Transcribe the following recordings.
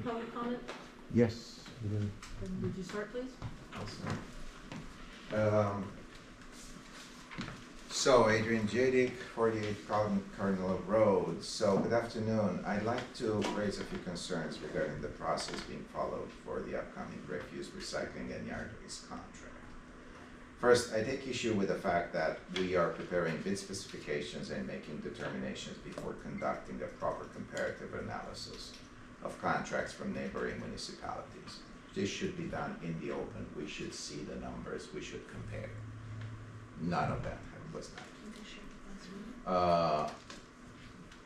public comment? Yes. And would you start, please? So Adrian Jadik, 48 Cardinal Road. So good afternoon. I'd like to raise a few concerns regarding the process being followed for the upcoming refuse recycling and yard waste contract. First, I take issue with the fact that we are preparing bid specifications and making determinations before conducting a proper comparative analysis of contracts from neighboring municipalities. This should be done in the open. We should see the numbers. We should compare. None of that was done.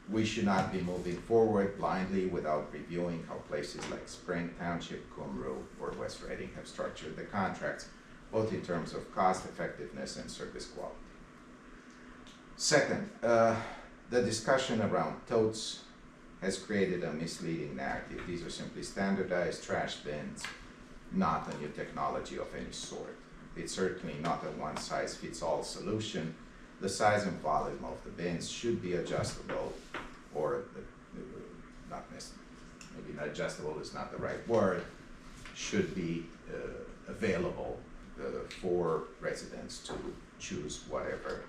We should not be moving forward blindly without reviewing how places like Spring Township, Kumru, or West Reading have structured the contracts, both in terms of cost effectiveness and service quality. Second, the discussion around totes has created a misleading narrative. These are simply standardized trash bins, not a new technology of any sort. It's certainly not a one-size-fits-all solution. The size and volume of the bins should be adjustable, or maybe not adjustable is not the right word, should be available for residents to choose whatever,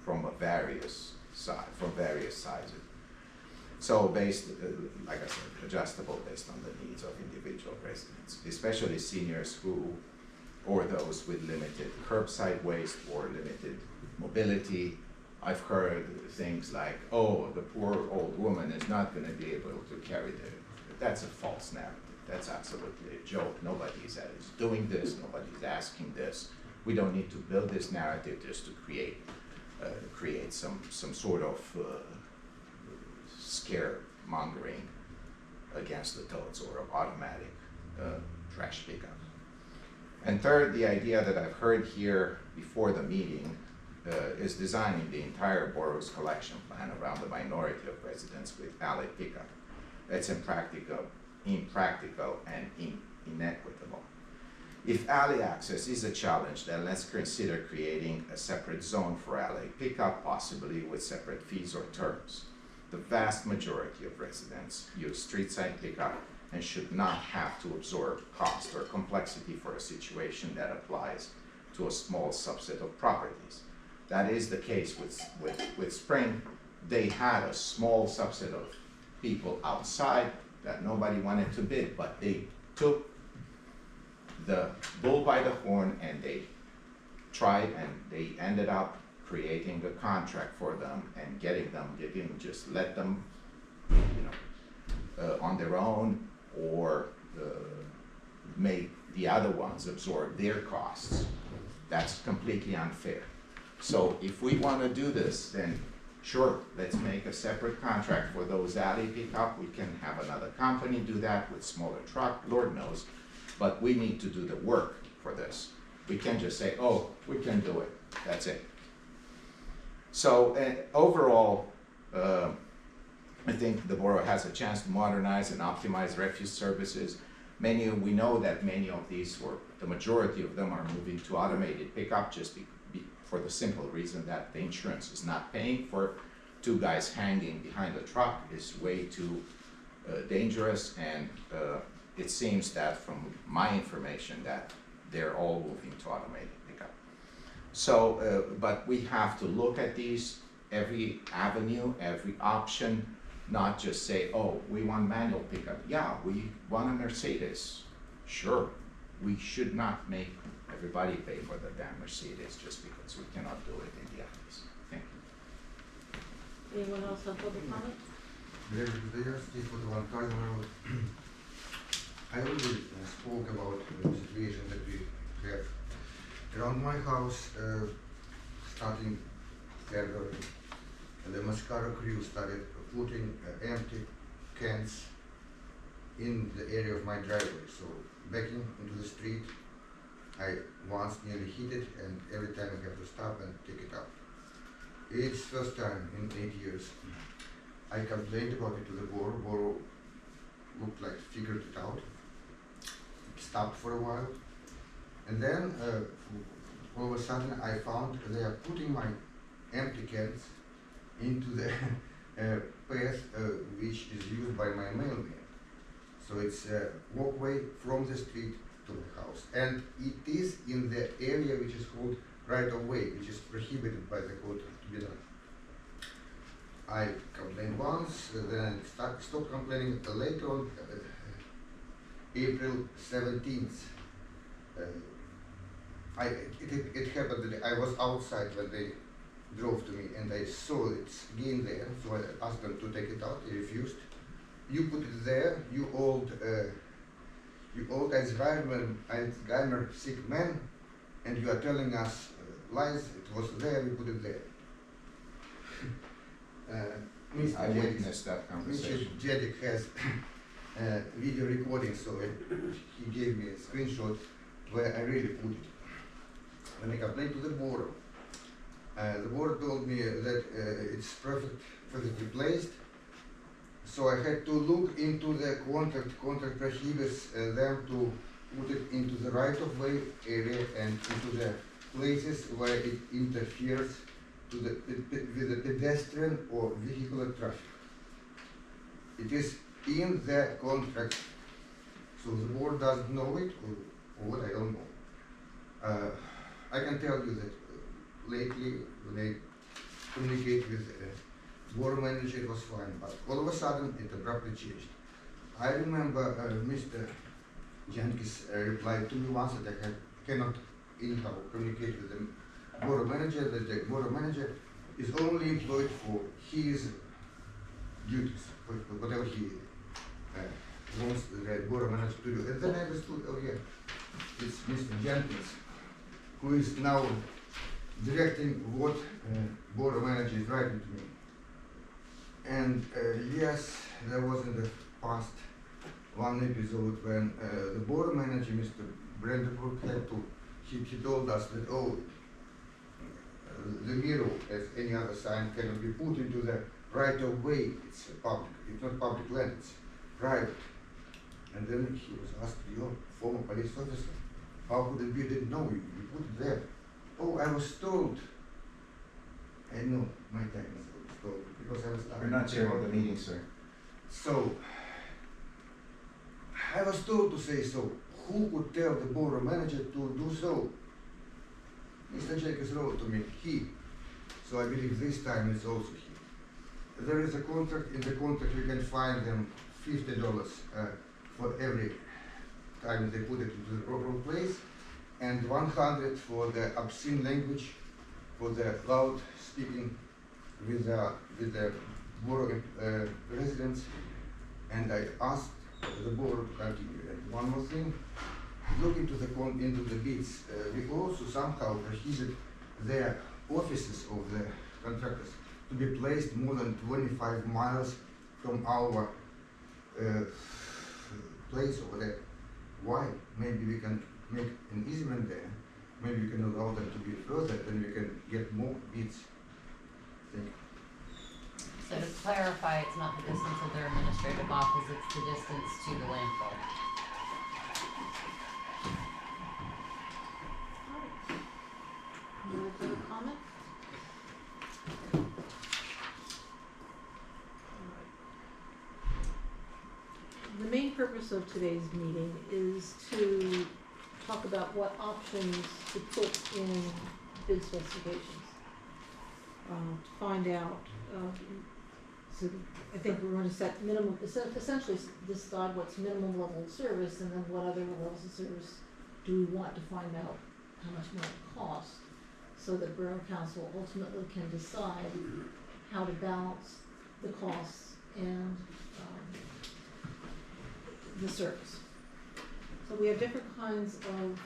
from various sizes. So based, like I said, adjustable based on the needs of individual residents, especially seniors or those with limited curbside waste or limited mobility. I've heard things like, oh, the poor old woman is not going to be able to carry that's a false narrative. That's absolutely a joke. Nobody's doing this, nobody's asking this. We don't need to build this narrative just to create some sort of scaremongering against the totes or automatic trash pickup. And third, the idea that I've heard here before the meeting is designing the entire borough's collection plan around the minority of residents with alley pickup. That's impractical and inequitable. If alley access is a challenge, then let's consider creating a separate zone for alley pickup, possibly with separate fees or terms. The vast majority of residents use street side pickup and should not have to absorb cost or complexity for a situation that applies to a small subset of properties. That is the case with Spring. They had a small subset of people outside that nobody wanted to bid, but they took the bull by the horn and they tried, and they ended up creating a contract for them and they didn't just let them on their own or make the other ones absorb their costs. That's completely unfair. So if we want to do this, then sure, let's make a separate contract for those alley pickup. We can have another company do that with smaller truck, Lord knows, but we need to do the work for this. We can't just say, oh, we can do it, that's it. So overall, I think the borough has a chance to modernize and optimize refuse services. We know that many of these, or the majority of them, are moving to automated pickup just for the simple reason that the insurance is not paying for two guys hanging behind a truck is way too dangerous, and it seems that from my information that they're all moving to automated pickup. So, but we have to look at every avenue, every option, not just say, oh, we want manual pickup. Yeah, we want a Mercedes. Sure, we should not make everybody pay for the damn Mercedes just because we cannot do it in the office. Thank you. Anyone else have public comment? I already spoke about the situation that we have around my house, starting February. The Mascara crew started putting empty cans in the area of my driveway. So backing into the street, I once nearly hit it, and every time I have to stop and take it up. It's first time in 8 years. I complained about it to the borough. Borough looked like figured it out. It stopped for a while, and then all of a sudden I found they are putting my empty cans into the path which is used by my mailman. So it's a walkway from the street to the house. And it is in the area which is called right of way, which is prohibited by the code to be done. I complained once, then stopped complaining later on, April 17th. It happened that I was outside when they drove to me and I saw it's again there, so I asked them to take it out. They refused. You put it there, you old Alzheimer sick man, and you are telling us lies. It was there, you put it there. Mr. I Jedic- witnessed that conversation. Mr. Jedic has video recording, so he gave me a screenshot where I really put it. When I complained to the board told me that it's perfectly placed. So I had to look into the contract. Contract prohibits them to put it into the right-of-way area and into the places where it interferes with the pedestrian or vehicular traffic. It is in the contract, so the board doesn't know it, or what, I don't know. I can tell you that lately, when I communicate with board manager, it was fine, but all of a sudden it abruptly changed. I remember Mr. Jenkins replied to me once that I cannot anyhow communicate with the board manager, that the board manager is only employed for his duties, for whatever he wants the board manager to do. And then I understood, oh yeah, it's Mr. Jenkins who is now directing what board manager is writing to me. And yes, there was in the past one episode when the board manager, Mr. Brandenburg, had to, he told us that, oh, the mirror, as any other sign, cannot be put into the right of way. It's public, it's not public land, it's private. And then he was asked, your former police officer, how could it be? Didn't know you put it there. Oh, I was told. I know my time is told because I was. We're not chairing the meeting, sir. So I was told to say so. Who could tell the board manager to do so? Mr. Jacobs wrote to me, he. So I believe this time it's also he. There is a contract. In the contract, you can find them $50 for every time they put it into the proper place, and 100 for the obscene language, for the loud speaking with the board residents. And I asked the board to continue. And one more thing, look into the bids. We also somehow prohibit the offices of the contractors to be placed more than 25 miles from our place over there. Why? Maybe we can make an easement there. Maybe we can allow them to be further, then we can get more bids. Thank you. So to clarify, it's not the distance of their administrative office, it's the distance to the landfill. Any other comment? The main purpose of today's meeting is to talk about what options to put in bid specifications. To find out, so I think we're going to set minimum, essentially decide what's minimum level of service, and then what other levels of service do we want to find out how much more it costs, so that Borough Council ultimately can decide how to balance the costs and the service. So we have different kinds of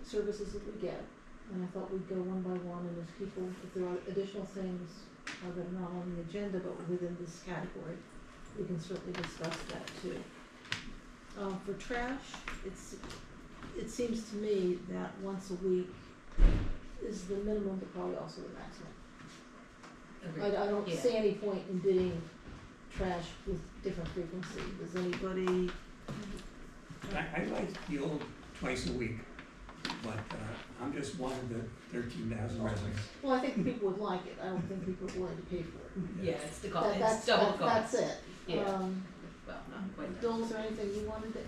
services that we get, and I thought we'd go one by one, and if there are additional things that are not on the agenda but within this category, we can certainly discuss that too. For trash, it seems to me that once a week is the minimum, but probably also the maximum. I don't Yeah. see any point in bidding trash with different frequency. Does anybody? I like the old twice a week, but I'm just one of the 13,000 residents. Well, I think people would like it. I don't think people are willing to pay for it. Yeah, it's the That's double cost. That's it. Yeah. Um, Well, Bill, is there anything you wanted to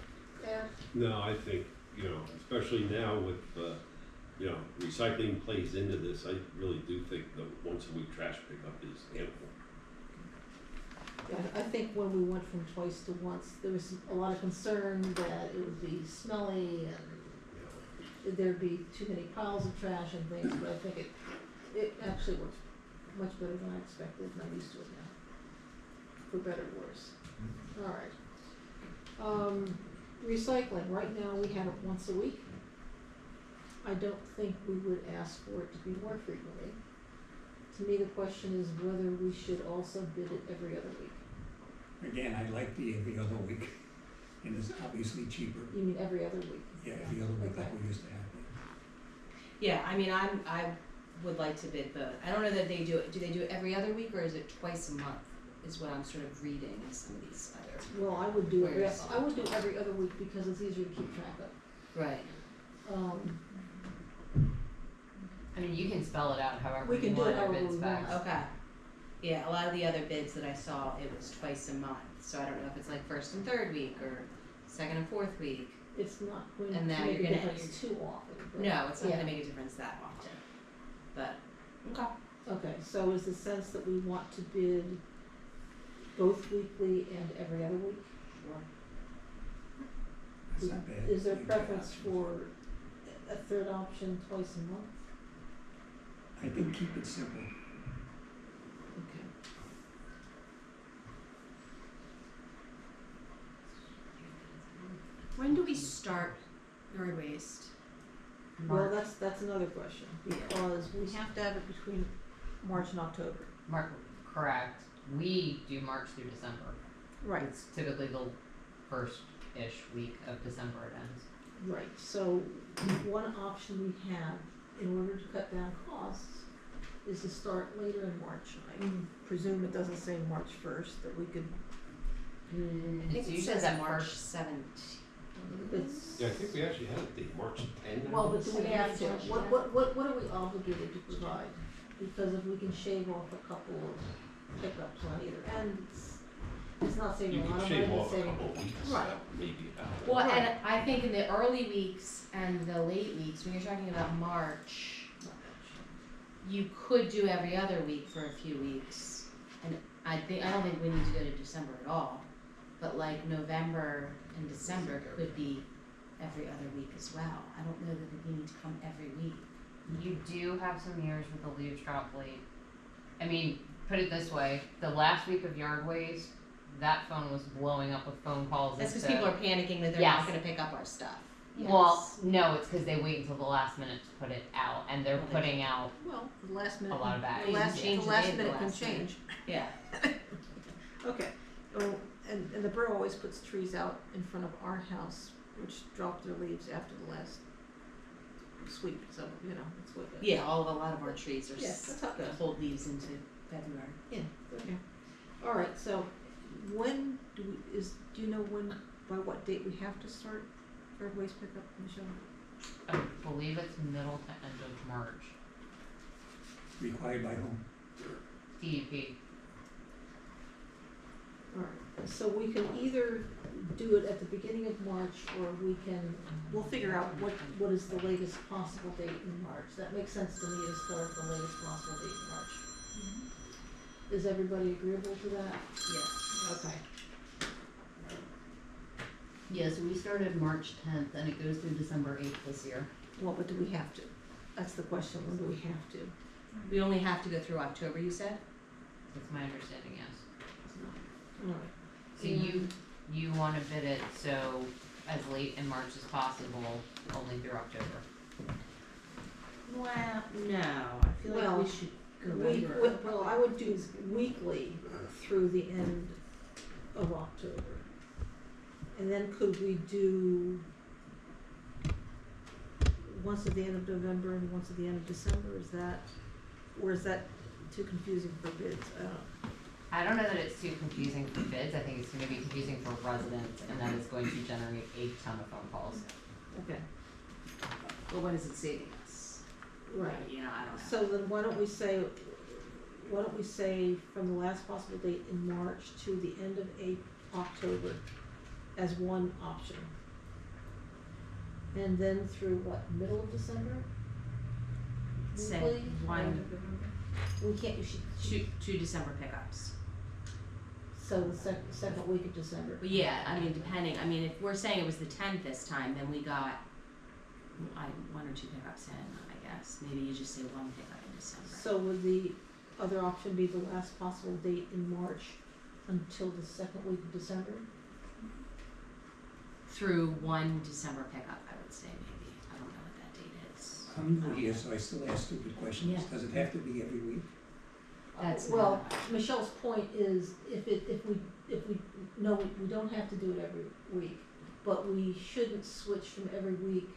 add? No, I think, especially now with, recycling plays into this, I really do think the once a week trash pickup is ample. Yeah, I think when we went from twice to once, there was a lot of concern that it would be smelly and there'd be too many piles of trash and things, but I think it actually works much better than I expected, and I'm used to it now, for better or worse. All right. Recycling, right now we have it once a week. I don't think we would ask for it to be more frequently. To me, the question is whether we should also bid it every other week. Again, I like the every other week, and it's obviously cheaper. You mean every other week? Yeah, every other week like Okay. we used to have. Yeah, I mean, I would like to bid both. I don't know that they do it every other week, or is it twice a month, is what I'm sort of reading in some of these other. Well, I would do Whereas- every other week because it's easier to keep track of. Right. I mean, you can spell it out however We you can do want it your however bid we specs. want. Okay. Yeah, a lot of the other bids that I saw, it was twice a month, so I don't know if it's like first and third week, or second and fourth week. It's not going to And now make a you're gonna- difference too often. but- No, it's not yeah. gonna make a difference that often, but, okay. Okay, so is the sense that we want to bid both weekly and every other week? That's not bad. Is there Good preference options. for a third option twice a month? I think keep it simple. Okay. When do we start yard waste? Well, that's another question, because we have to have it between March and October. Correct. We do March through December. It's typically the first-ish week of December it ends. Right, so one option we have in order to cut down costs is to start later in March. I presume it doesn't say March first, that we could, I It's think it usually says that March first. 17th. it's, Yeah, I think we actually had it date March 10. well, but do we have to, March, yeah. what are we obligated to provide? Because if we can shave off a couple of pickups on either end, it's not saving You a lot could of shave money, off it's a saving. couple of weeks, Right. maybe about. Well, Right. and I think in the early weeks and the late weeks, when you're talking about March, you could do every other week for a few weeks. And I don't think we need to go to December at all. But like November and December could be every other week as well. I don't know that we need to come every week. You do have some years with the leaves drop late. I mean, put it this way, the last week of yard waste, that phone was blowing up with phone calls. That's as because to- people are panicking that they're Yes. not gonna pick up our stuff. Well, no, it's because they wait until the last minute to put it out, and they're Well, they- putting out Well, the last minute. a lot of bags. The last- change the day of the minute can last minute. change. Yeah. Okay, oh, and the borough always puts trees out in front of our house, which drop their leaves after the last sweep, so, that's what. Yeah, a lot of our trees are Yeah, that's how it goes. hold leaves into February. Yeah, okay. All right, so when do you know by what date we have to start yard waste pickup, Michelle? I believe it's middle to end of March. Required by whom? DEP. All right, so we can either do it at the beginning of March, or we'll figure out what is the latest possible date in March. That makes sense to me to start the latest possible date in March. Is everybody agreeable to that? Yes. Okay. Yeah, so we started March 10th and it goes through December 8th this year. Well, but do we have to? That's the question, when do we have to? We only have to go through October, you said? That's my understanding, yes. All right. So you wanna bid it so as late in March as possible, only through October. Well, no, I feel like Well, we should go regular. Well, I would do weekly through the end of October. And then could we do once at the end of November and once at the end of December, or is that too confusing for bids? I don't know. I don't know that it's too confusing for bids, I think it's gonna be confusing for residents, and that is going to generate a ton of phone calls. Okay, But what is it saving us? right. You know, I don't know. So then why don't we say why don't we say from the last possible date in March to the end of October as one option? And then through what, middle of December? Say Weekly? one, We can't, two December pickups. so the second week of December. But yeah, I mean, depending, I mean, if we're saying it was the 10th this time, then we got one or two pickups in, I guess. Maybe you just say one pickup in December. So would the other option be the last possible date in March until the second week of December? Through one December pickup, I would say maybe. I don't know what that date is. I'm new here, so I still ask stupid questions. Yeah. Does it have to be every week? That's Well, not- Michelle's point is if we, no, we don't have to do it every week, but we shouldn't switch from every week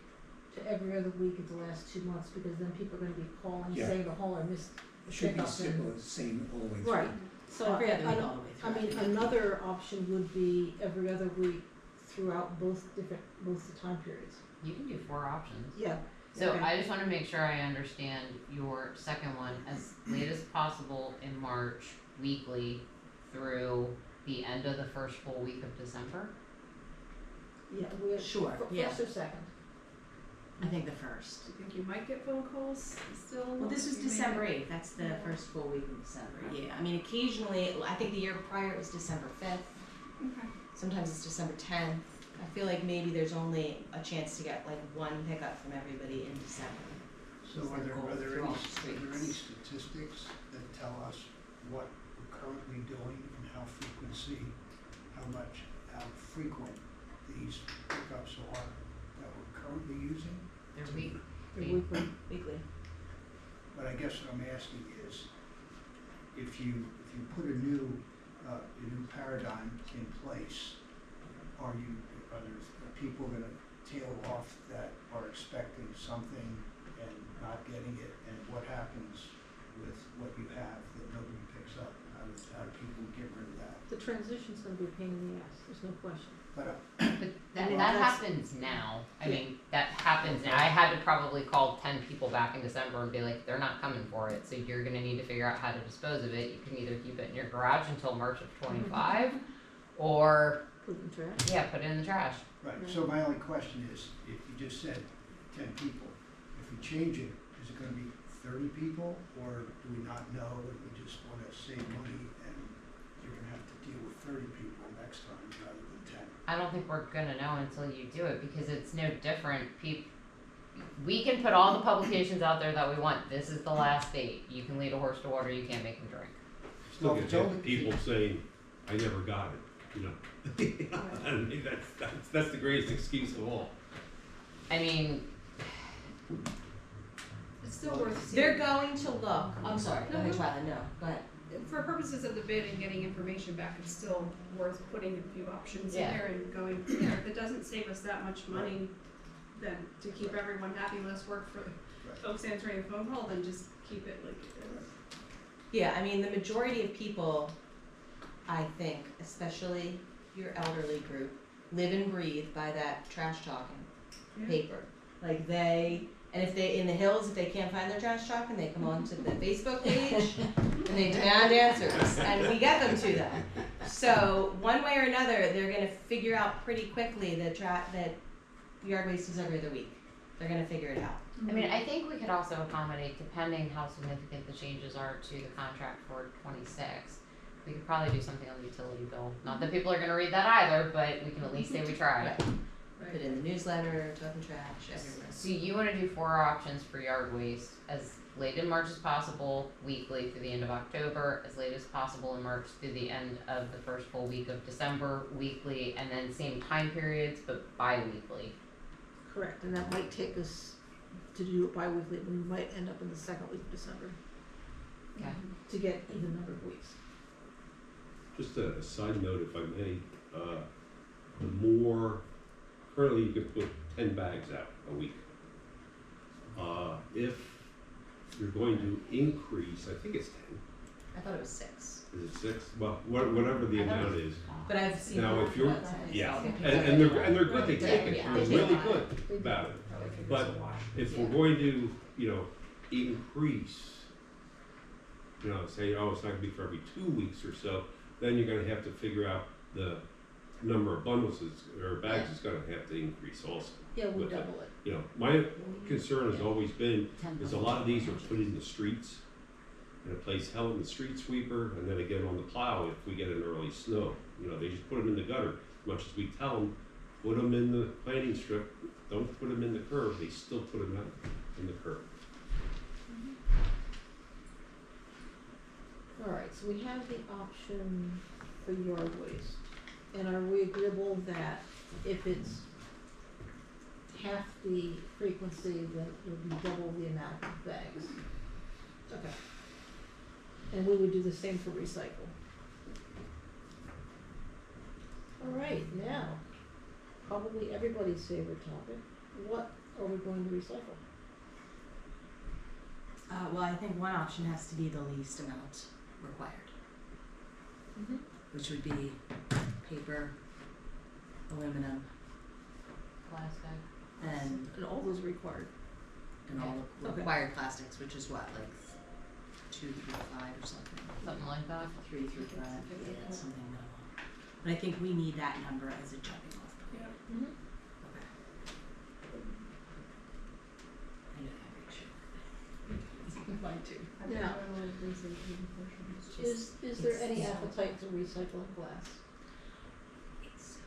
to every other week in the last 2 months, because then people are gonna be calling Yeah. saying the hauler missed It should be pickup. same all the way through. Right, so Every other week I all the way I through. mean, another option would be every other week throughout both the time periods. You can do 4 options. Yeah. So Okay. I just wanna make sure I understand your second one, as late as possible in March, weekly, through the end of the first full week of December? Yeah, we're. Sure, yeah. First or second? I think the first. Do you think you might get phone calls still? Well, this was You may- December 8th. That's the first full week of December. Yeah, I mean, occasionally, I think the year prior it was December 5th. Okay. Sometimes it's December 10th. I feel like maybe there's only a chance to get like one pickup from everybody in December. So Is the are there goal any, through all the are there any streets. statistics that tell us what we're currently doing and how frequent these pickups are that we're currently using? They're They're weekly. Weekly. But I guess what I'm asking is, if you put a new paradigm in place, are there people gonna tail off that are expecting something and not getting it? And what happens with what you have that nobody picks up? How do people get rid of that? The transition's gonna be a pain in the ass, there's no question. But But that, Well, that that's- happens now. I Yeah. mean, that happens now. I had to probably call 10 people back in December and be like, they're not coming for it, so you're gonna need to figure out how to dispose of it. You can either keep it in your garage until March of 25, or, Put it in trash. yeah, put it in the trash. right, so my only question is, if you just said 10 people, if we change it, is it gonna be 30 people, or do we not know and we just wanna save money and you're gonna have to deal with 30 people next time rather than 10? I don't think we're gonna know until you do it, because it's no different. We can put all the publications out there that we want. This is the last date. You can lead a horse to water, you can't make him drink. Still Well, get it's only- people saying, I never got it, you know? I mean, that's the greatest excuse of all. I mean, It's still worth They're seeing. going to look, I'm sorry, go ahead, No. Twyla, no, go ahead. For purposes of the bid and getting information back, it's still worth putting a few options in Yeah. there and going from there. If it doesn't save us that much money, then to keep everyone happy, less work for the folks answering the phone call, then just keep it like it is. Yeah, I mean, the majority of people, I think, especially your elderly group, live and breathe by that trash talking Yeah. paper. Like and if they, in the hills, if they can't find their trash talking, they come onto the Facebook page and they demand answers, and we get them to them. So, one way or another, they're gonna figure out pretty quickly that yard waste is every other week. They're gonna figure it out. I mean, I think we could also accommodate, depending how significant the changes are to the contract for 26. We could probably do something on the utility bill. Not that people are gonna read that either, but we can at least say we tried. Put it in the newsletter, talking trash, everywhere. So you wanna do 4 options for yard waste, as late in March as possible, weekly through the end of October, as late as possible in March through the end of the first full week of December, weekly, and then same time periods, but bi-weekly. Correct, and that might take us to do it bi-weekly, we might end up in the second week of December Okay. to get even number of weeks. Just a side note, if I may, the more, currently you can put 10 bags out a week. If you're going to increase, I think it's 10, I thought it was 6. is it 6? Well, whatever the amount is. But I've seen. Now, if you're, about 10. yeah, So- and they're good, they take it, Yeah, they're they really take it. good about it. But if Yeah. we're going to, increase, you know, say, oh, it's not gonna be for every 2 weeks or so, then you're gonna have to figure out the number of bundles or bags is gonna have to increase also. Yeah, we with it. double it. You know, my concern has always been, is a lot of these are put in the streets, and it plays hell in the street sweeper, and then again on the plow if we get an early snow. You know, they just put them in the gutter, as much as we tell them, put them in the planting strip, don't put them in the curb, they still put them out in the curb. Alright, so we have the option for yard waste, and are we agreeable that if it's half the frequency, then it would be double the amount of bags? Okay. And we would do the same for recycle. Alright, now, probably everybody's favorite topic, what are we going to recycle? Well, I think one option has to be the least amount required, which would be paper, aluminum, Plastic. and all those required. all the Okay. required plastics, which is what, like 2 through 5 or something. Something like that. 3 through 5, yeah, something minimal. But I think we need that number as a jumping off point. Yeah. Okay. I know that makes sure. Mine too. I think Now, I would agree with you, unfortunately. is there any it's- appetite to recycling glass? It's so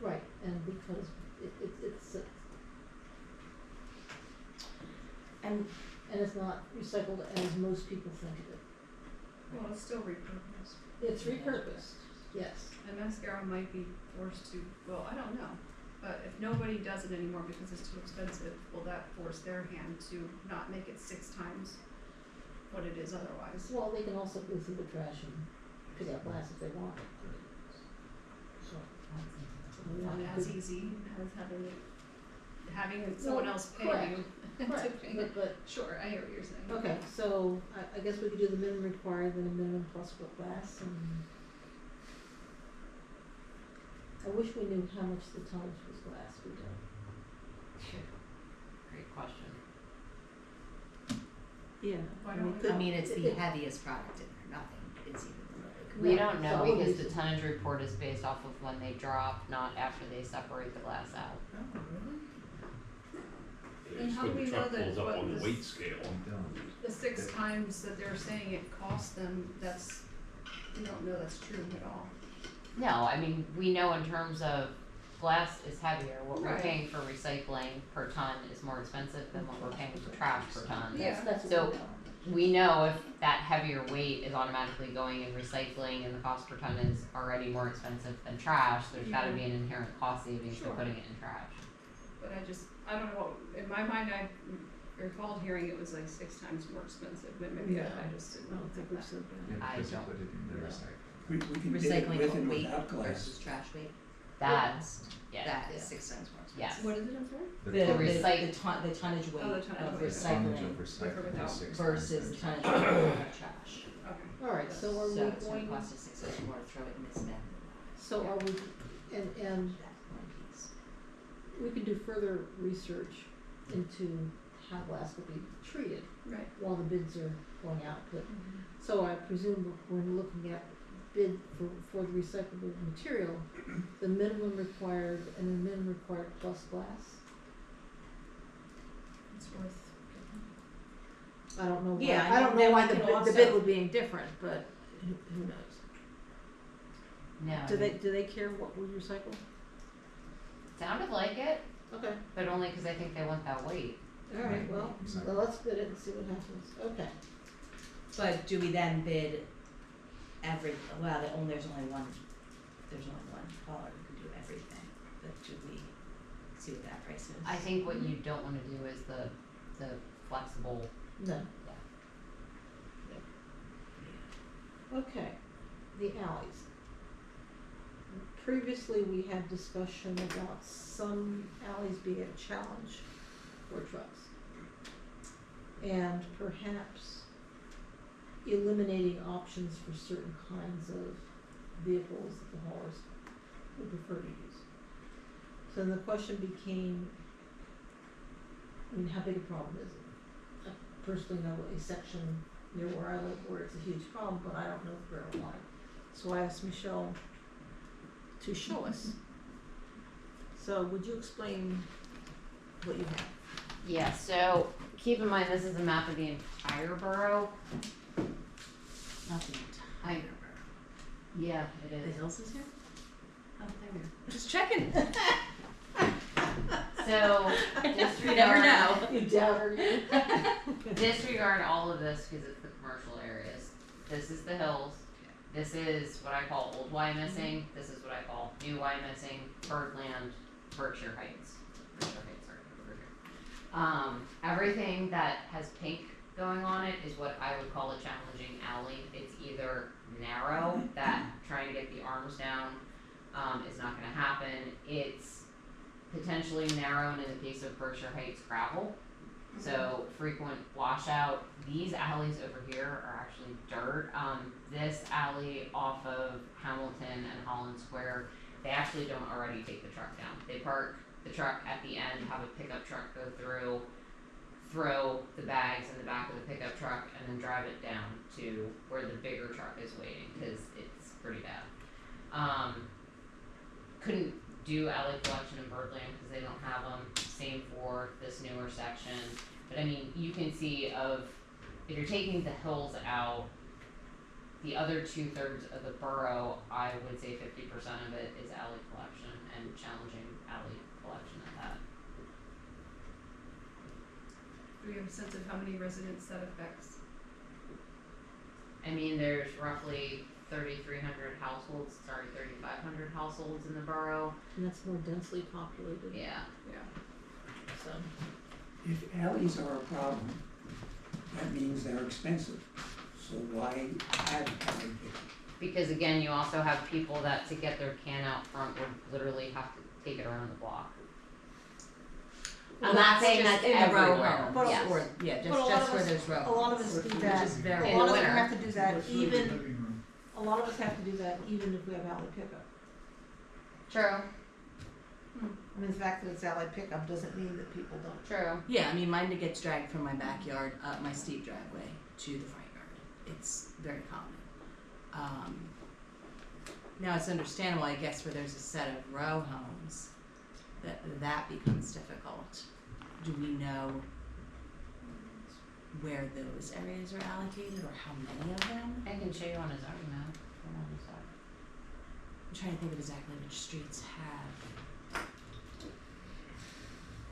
Right, and because it's and it's not recycled as most people think of it. Well, it's still repurposed, It's repurposed, yes. and Mascara might be forced to, well, I don't know, but if nobody does it anymore because it's too expensive, will that force their hand to not make it 6 times what it is otherwise? Well, they can also go through the trash and pick up glass if they want. So, Not as easy as having someone else pay correct. you to Correct, pay. but, Sure, I hear what you're saying. okay, so I guess we could do the minimum required, then a minimum plus what glass, and I wish we knew how much the tonnage was glass, we don't. Great question. Yeah. Why don't we- I mean, it's the heaviest product in there, nothing is even We No, don't know so because obviously- the tonnage report is based off of when they drop, not after they separate the glass out. And It's how do when we the know truck that pulls up what on the this- weight scale. The 6 times that they're saying it costs them, we don't know that's true at all. No, I mean, we know in terms of glass is heavier, what we're Right. paying for recycling per ton is more expensive than what we're paying for trash per ton. Yeah. That's what So- we know. We know if that heavier weight is automatically going in recycling and the cost per ton is already more expensive than trash, there's gotta be an inherent cost savings to Sure. putting it in trash. But I don't know, in my mind, I recalled hearing it was like 6 times more expensive, but maybe I just I didn't don't think we've said that. I don't. Put it in the No. recycle. We can do it recycling with and weight without glass. versus trash weight. That's, yeah, That is Yeah. 6 times more yes. expensive. What is it, I'm sorry? The tonnage weight Oh, the tonnage of weight. recycling Tonnage of recycling without. is 6 versus the times tonnage weight of trash. Okay. Alright, so are So we it's gonna going, cost us 6 times more to throw it in this bin. so are we, and That's one piece. we can do further research into how glass will be treated Right. while the bids are going out, but, so I presume when we're looking at bid for the recyclable material, the minimum required and the minimum required plus glass, It's worth. I don't know why, Yeah, I don't know then why we the can bid also- would be any different, but who knows? No, Do they care what we recycle? sounded like it, Okay, but only cause I think they want that weight. alright, well, Exactly. let's bid it and see what happens, okay. But do we then bid there's only one hauler who can do everything, but should we see what that price is? I think what you don't wanna do is the flexible, No. Okay, the alleys. Previously, we had discussion about some alleys being a challenge for trucks. And perhaps eliminating options for certain kinds of vehicles that the haulers would prefer to use. So then the question became, I mean, how big a problem is it? I personally know a section near where I live where it's a huge problem, but I don't know the borough line. So I asked Michelle to show us. So would you explain what you have? Yeah, so keep in mind, this is a map of the entire borough. Not the entire borough. Yeah, it The is. Hills is here? Oh, there we are. Just checking. So disregard. You never know. You doubter you. Disregard all of this because it's the commercial areas. This is the hills. This is what I call Old Wyomissing. This is what I call New Wyomissing, Birdland, Berkshire Heights. Berkshire Heights, sorry, over here. Everything that has pink going on it is what I would call a challenging alley. It's either narrow, that trying to get the arms down is not going to happen. It's potentially narrow, and in the case of Berkshire Heights, gravel. So frequent washout. These alleys over here are actually dirt. This alley off of Hamilton and Holland Square, they actually don't already take the truck down. They park the truck at the end, have a pickup truck go through, throw the bags in the back of the pickup truck, and then drive it down to where the bigger truck is waiting, because it's pretty bad. Couldn't do alley collection in Birdland because they don't have them. Same for this newer section. But I mean, you can see if you're taking the hills out, the other 2/3 of the borough, I would say 50% of it is alley collection and challenging alley collection at that. Do we have a sense of how many residents that affects? I mean, there's roughly 3,300 households, 3,500 households in the borough. And that's more densely populated. Yeah. So, If alleys are a problem, that means they're expensive. So why add alley pickup? Because again, you also have people that to get their can out front would literally have to take it around the block. I'm not saying that's in the row everywhere. homes, But- Yes. or, yeah, But a lot just of where us- there's row a lot of homes, us do which that. is very. In A lot the of us winter. have to do that What's with the even, living room? a lot of us have to do that even if we have alley pickup. True. I mean, the fact that it's alley pickup doesn't mean that people don't. True. Yeah, I mean, mine gets dragged from my backyard up my steep driveway to the front yard. It's very common. Now it's understandable, I guess, where there's a set of row homes, that becomes difficult. Do we know where those areas are allocated or how many of them? I can show you on a zoning map. Hold on a sec. I'm trying to think of exactly which streets have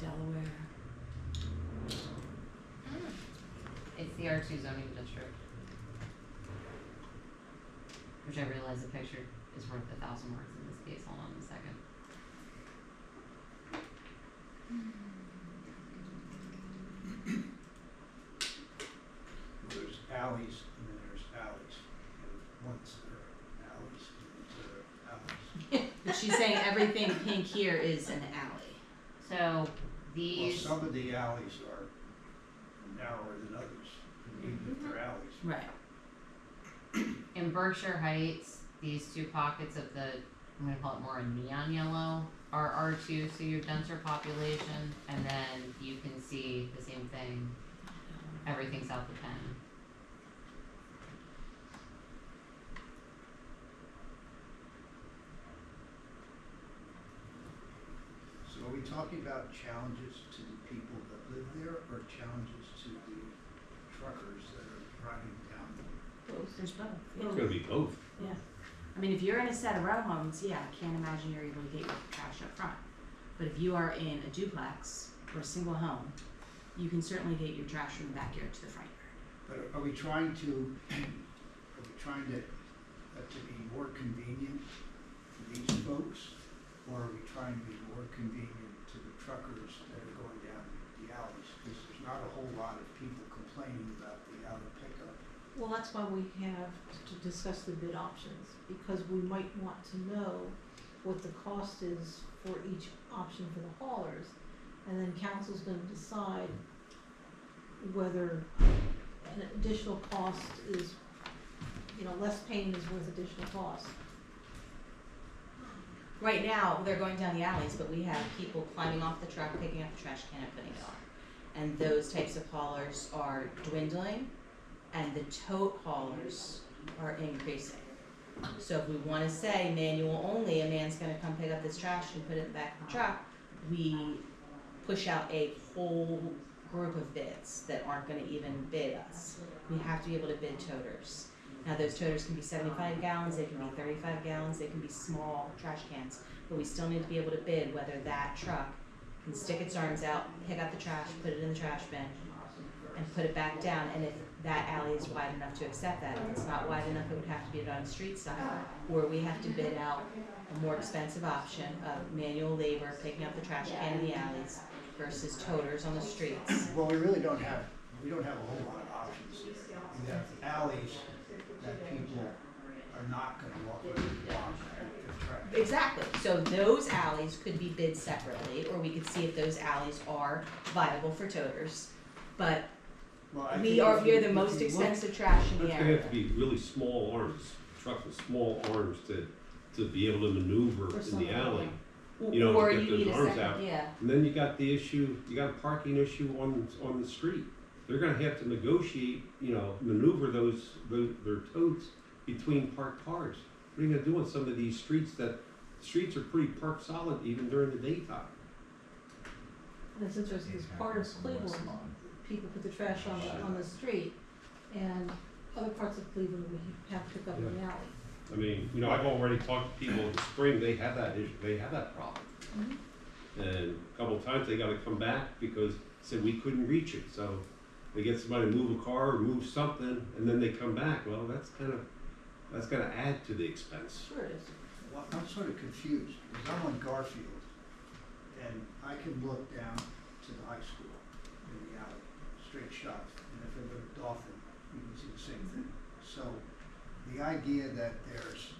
Delaware. It's the R2 zoning district. Which I realize the picture is worth 1,000 words in this case. Hold on a second. There's alleys and then there's alleys. And once there are alleys and there are alleys. But she's saying everything pink here is an alley. So Well, these, some of the alleys are narrower than others, even if they're alleys. Right. in Berkshire Heights, these two pockets of the, I'm gonna call it more a neon yellow, are R2, so your denser population, and then you can see the same thing, everything south of Penn. So are we talking about challenges to the people that live there or challenges to the truckers that are driving down? There's both. It's gonna be both. Yeah. I mean, if you're in a set of row homes, yeah, I can't imagine you're able to get your trash up front. But if you are in a duplex or a single home, you can certainly get your trash from the backyard to the front yard. But are we trying to be more convenient for these folks? Or are we trying to be more convenient to the truckers that are going down the alleys? Because there's not a whole lot of people complaining about the alley pickup. Well, that's why we have to discuss the bid options, because we might want to know what the cost is for each option for the haulers. And then council's gonna decide whether an additional cost is, less pain is worth additional cost. Right now, they're going down the alleys, but we have people climbing off the truck, picking up the trash can and putting it on. And those types of haulers are dwindling. and the tote haulers are increasing. So if we wanna say manual only, a man's gonna come pick up this trash and put it in the back of the truck, we push out a whole group of bids that aren't gonna even bid us. We have to be able to bid toters. Now, those toters can be 75 gallons, they can be 35 gallons, they can be small trash cans, but we still need to be able to bid whether that truck can stick its arms out, pick up the trash, put it in the trash bin, and put it back down, and if that alley is wide enough to accept that. If it's not wide enough, it would have to be done street style, or we have to bid out a more expensive option of manual labor, picking up the trash can in the alleys versus toters on the streets. Well, we don't have a whole lot of options. We have alleys that people are not gonna walk around the block and trash. Exactly, so those alleys could be bid separately, or we could see if those alleys are viable for toters. But Well, I we think are, if we're you- the if most you look- expensive trash in the That's gonna area. have to be really small arms, truck with small arms to be able to maneuver For in some the of alley. them. You know, Or to get you those need a arms second, out. yeah. And then you got the issue, you got a parking issue on the street. They're gonna have to negotiate, maneuver their totes between parked cars. What are you gonna do on some of these streets streets are pretty park solid even during the daytime? And it's interesting, because part of Cleveland, people put the trash on the street, and other parts of Cleveland, we have to pick up in the alley. I mean, I've already talked to people in the spring, they have that issue, they have that problem. And a couple of times they gotta come back because said we couldn't reach it, so they get somebody to move a car or move something, and then they come back, well, that's gonna add to the expense. Sure it is. Well, I'm sort of confused, because I'm on Garfield, and I can look down to the high school in the alley, straight shot, and if I go to Dolphin, you can see the same thing. So, the idea that there's,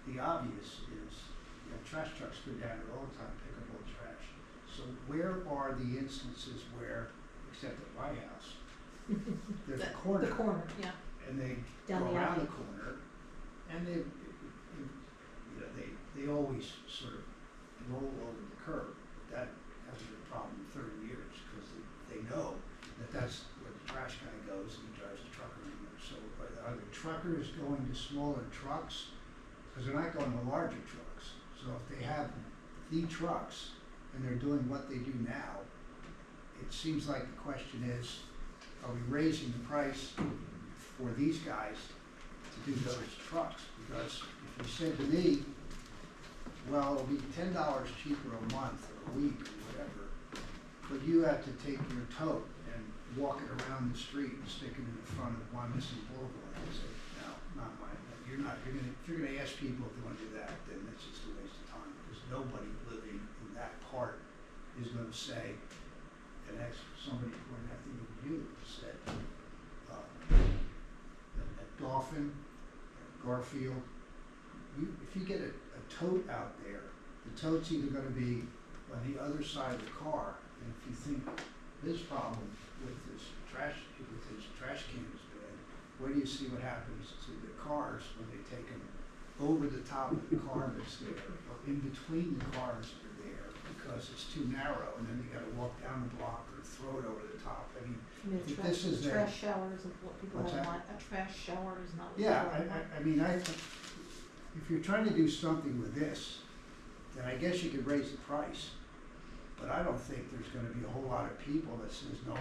the obvious is, trash trucks go down there all the time, pick up all the trash. So where are the instances where, except at my house, there's a corner, The corner, yeah. and they Down go the around alley. the corner, and they always sort of roll over the curb. That hasn't been a problem in 30 years, because they know that that's where the trash guy goes and he drives the truck around there. So are the truckers going to smaller trucks? Because they're not going to larger trucks. So if they have the trucks and they're doing what they do now, it seems like the question is, are we raising the price for these guys to do those trucks? Because if you said to me, well, it'll be $10 cheaper a month or a week or whatever, but you have to take your tote and walk it around the street and stick it in the front of Wyomissing Boulevard, I say, no, not mine. If you're gonna ask people if they wanna do that, then that's just a waste of time, because nobody living in that part is gonna say, and as somebody pointed out, I think it was you who said, at Dauphin, at Garfield, if you get a tote out there, the tote's either gonna be on the other side of the car, and if you think this problem with his trash can is bad, where do you see what happens to the cars when they take them over the top of the car that's there, or in between the cars that are there, because it's too narrow, and then you gotta walk down the block or throw it over the top. I mean, if this is a- trash shower isn't what people What's have that? a trash shower is not what yeah, people want. I mean, if you're trying to do something with this, then I guess you could raise the price. But I don't think there's gonna be a whole lot of people that says, no,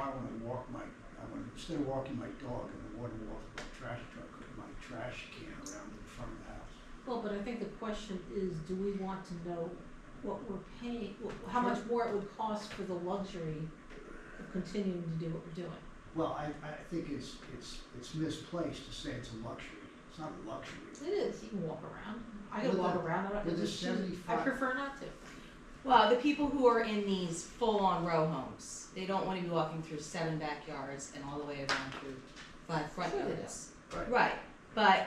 instead of walking my dog, I wanna walk my trash truck with my trash can around in front of the house. Well, but I think the question is, do we want to know what we're paying, how much more it would cost for the luxury of continuing to do what we're doing? Well, I think it's misplaced to say it's a luxury. It's not a luxury. It is, you can walk around. I can With walk a- around, I don't, with a it's just- I 75 prefer not to. Well, the people who are in these full-on row homes, they don't wanna be walking through 7 backyards and all the way around through 5 front Sure they yards. Right. Right, but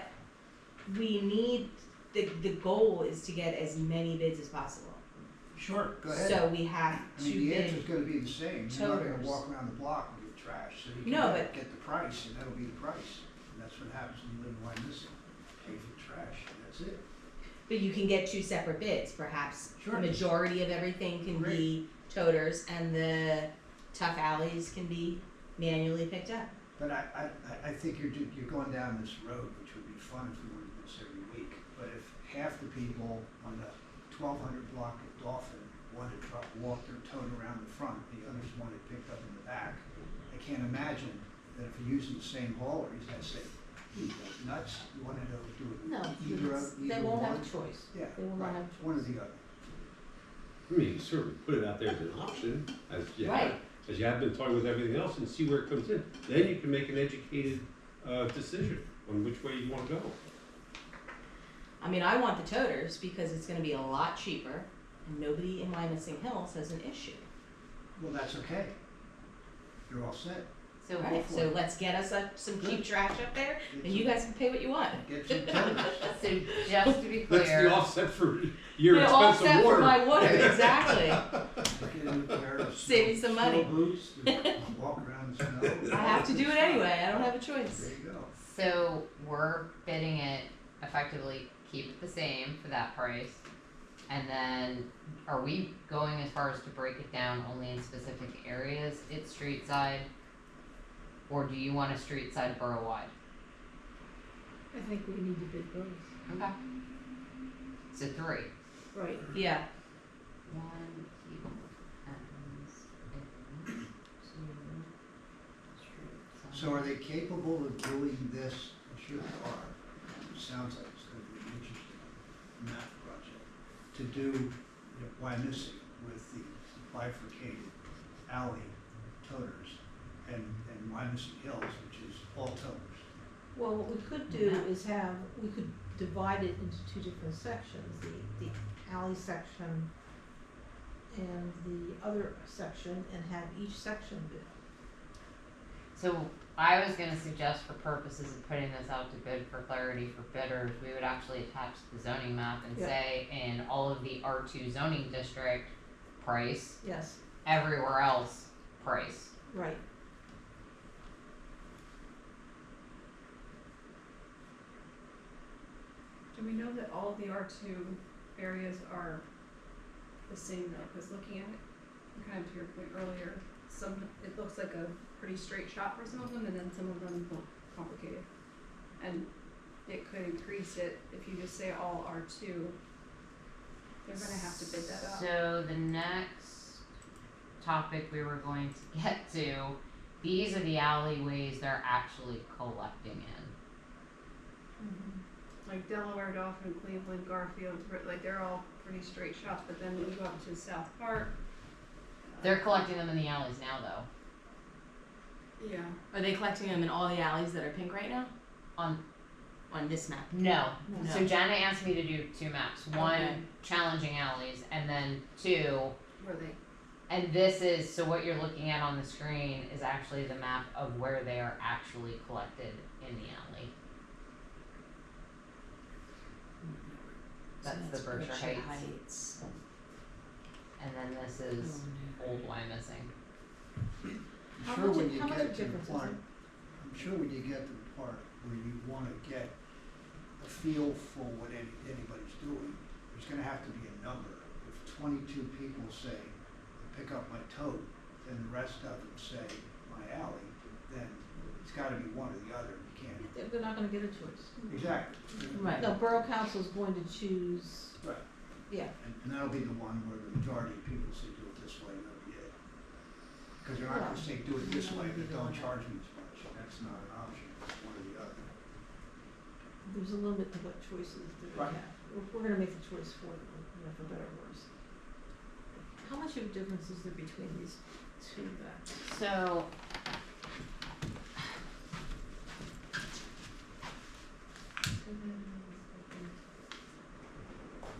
we need, the goal is to get as many bids as possible. Sure, go ahead. So we have I to mean, the answer's bid, gonna be the same. You're not toters. gonna walk around the block and get trash, so you No, can but- get the price, and that'll be the price. And that's what happens when you live in Wyomissing. Pay for trash, and that's it. but you can get 2 separate bids, perhaps the Sure. majority of everything can be toters and the tough alleys can be manually picked up. But I think you're going down this road, which would be fun if we were to do this every week. But if half the people on the 1200 block at Dauphin want to walk their tote around the front, the others want it picked up in the back, I can't imagine that if you're using the same hauler, he's gonna say, "You nuts, you wanna do it No, either it's- of, they either won't one?" have a choice. Yeah, They will not right, have a choice. one or the other. I mean, you certainly put it out there as an option, as you have, Right. as you have been toying with everything else, and see where it comes in. Then you can make an educated, decision on which way you wanna go. I mean, I want the toters because it's gonna be a lot cheaper and nobody in Wyomissing Hills has an issue. Well, that's okay. You're all set. So Right, so let's get us some cheap trash up there Get and you some- guys can pay what you want. Get some toters. So just to be That's the clear, offset for your But expensive offset water. for my water, exactly. Get a new pair of Save me some money. snow boots to walk around the snow. I have to do it anyway, I don't have a choice. There you go. so we're bidding it effectively, keep it the same for that price. And then, are we going as far as to break it down only in specific areas, it's street side? Or do you want a street side borough wide? I think we need to bid both. Okay. So 3. Right. Yeah, One, keep ends in 2, street side. So are they capable of doing this? I'm sure they are. It sounds like it's gonna be an interesting math project. To do Wyomissing with the bifurcated alley toters and Wyomissing Hills, which is all toters. Well, what we could do is we could divide it into 2 different sections, the alley section and the other section, and have each section bid. So I was gonna suggest, for purposes of putting this out to bid for clarity for bidders, we would actually attach the zoning map and Yeah. say in all of the R2 zoning district, price, Yes, everywhere else, price. right. Do we know that all of the R2 areas are the same though? Because looking at it, kind of to your point earlier, it looks like a pretty straight shot for some of them, and then some of them look complicated. And it could increase it if you just say all R2. They're gonna have to bid that out. So the next topic we were going to get to, these are the alleyways they're actually collecting in. Like Delaware, Dauphin, Cleveland, Garfield, like they're all pretty straight shots, but then when you go up to South Park. They're collecting them in the alleys now though. Yeah. are they collecting them in all the alleys that are pink right now? On On this map? No. No. So Jenna asked me to do 2 maps. One, Okay. challenging alleys, and then 2, Where they, and this is, so what you're looking at on the screen is actually the map of where they are actually collected in the alley. So That's the Berkshire Heights. And then this is Old Wyomissing. I'm How sure much- when you how much get to the difference is part, it? I'm sure when you get to the part where you wanna get a feel for what anybody's doing, there's gonna have to be a number. If 22 people say, pick up my tote, and the rest of them say, my alley, then it's gotta be one or the other, you can't. They're not gonna get a choice. Exactly. Right. No, Borough Council's going to choose, Right. yeah, And that'll be the one where the majority of people say do it this way, and that'll be it. Cause they're not gonna say do it this way, but don't charge me as much, that's not an option, it's one or the other. there's a limit to what choices that we Right. have. We're gonna make the choice for them, for better or worse. How much of a difference is there between these 2 maps? So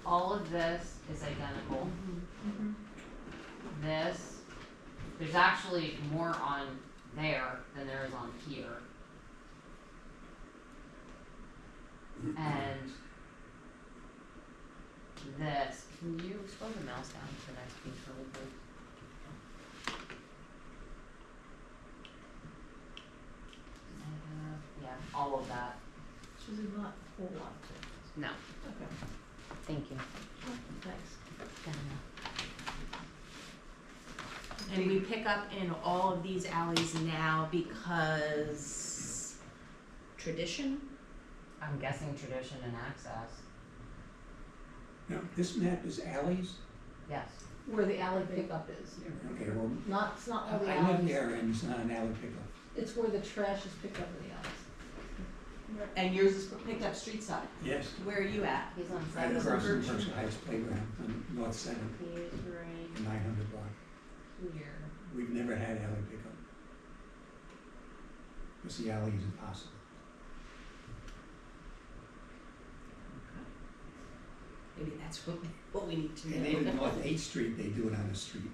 all of this is identical. This, there's actually more on there than there is on here. And this, can you slow the mouse down to the next piece really quick? Yeah, all of that. So there's not a whole lot of difference. No, Okay, thank you. thanks. Good enough. And we pick up in all of these alleys now because tradition? I'm guessing tradition and access, Now, this map is alleys? yes. Where the alley pickup is. Okay, well, Not, it's not all the I live alleys. there and it's not an alley pickup. It's where the trash is picked up in the alleys. And yours is picked up street side. Yes, Where are you at? He's on right site. across from Berkshire Heights Playground on North Center, He's right 900 block. here. We've never had alley pickup. Because the alley is impossible. Maybe that's what we need to know. And even North 8th Street, they do it on the street.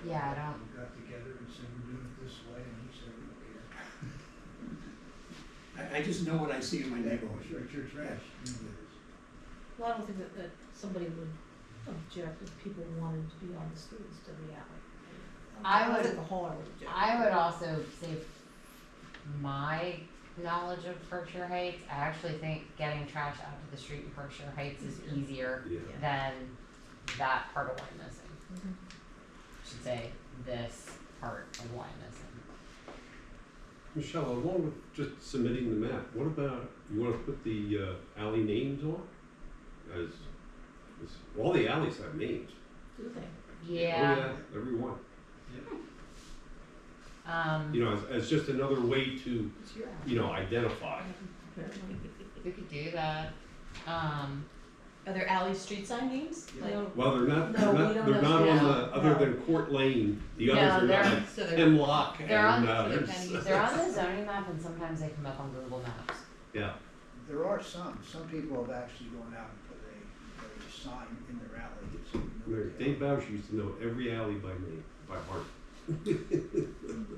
Yeah, I don't, We got together and said we're doing it this way, and he said, we don't care. I just know what I see in my neighborhood. Sure, it's your trash. You know it is. Well, I don't think that somebody would object if people wanted to be on the streets to the alley. I don't would- think the whole I would object. I would also say my knowledge of Berkshire Heights, I actually think getting trash out to the street in Berkshire Heights is easier Yeah. than that part of Wyomissing. Mhm. Should say this part of Wyomissing. Michelle, along with just submitting the map, what about, you wanna put the alley names on? As, all the alleys have names. Do they? Oh, Yeah, every one. um, You know, as just another way to, It's your alley. you know, identify. Apparently. we could do that. Are there alley street sign names? Like, No, Well, they're not, No, they're we not, don't they're have not to. on No, the, other no. than Court Lane, the No, others are they're- not, so they're, Hemlock They're on- and, so they're there's, pennies. They're on the zoning map and sometimes they come up on Google Maps. yeah. There are some people have actually gone out and put a sign in their alley that's. Dave Bausch used to know every alley by name, by heart.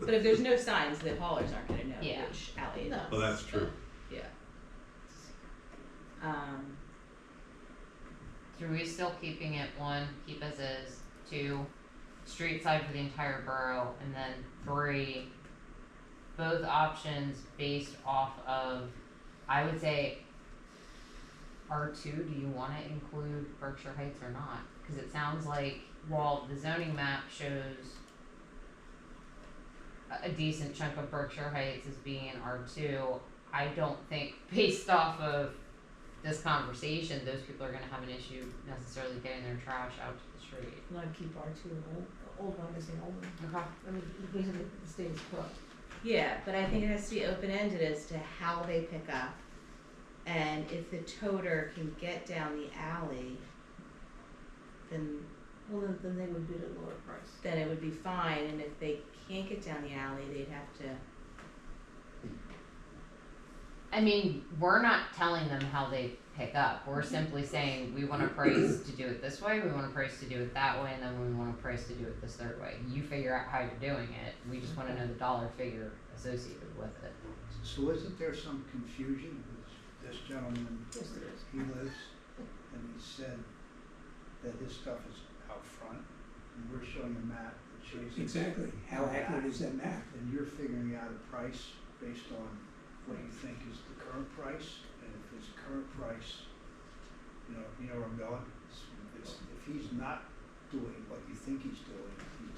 but if there's no signs, the haulers aren't gonna know Yeah. which alley it is. No. Well, that's true. Yeah. So are we still keeping it 1, keep as is, 2, street side for the entire borough, and then 3, both options based off of, I would say, R2, do you wanna include Berkshire Heights or not? Cause it sounds like, while the zoning map shows a decent chunk of Berkshire Heights as being in R2, I don't think, based off of this conversation, those people are gonna have an issue necessarily getting their trash out to the street. and I'd keep R2 and old one missing old one. Okay. I mean, basically the status quo. Yeah, but I think it has to be open-ended as to how they pick up. And if the toter can get down the alley, then Well, then they would bid at a lower price. then it would be fine, and if they can't get down the alley, they'd have to, I mean, we're not telling them how they pick up, we're simply saying, we want a price to do it this way, we want a price to do it that way, and then we want a price to do it this third way. You figure out how you're doing it, we just wanna know the dollar figure associated with it. So isn't there some confusion with this gentleman? Yes, there is. He lives, and he said that his stuff is out front, and we're showing a map that shows. it. Exactly. How accurate is that map? And you're figuring out a price based on what you think is the current price, and if his current price, you know where I'm going? If he's not doing what you think he's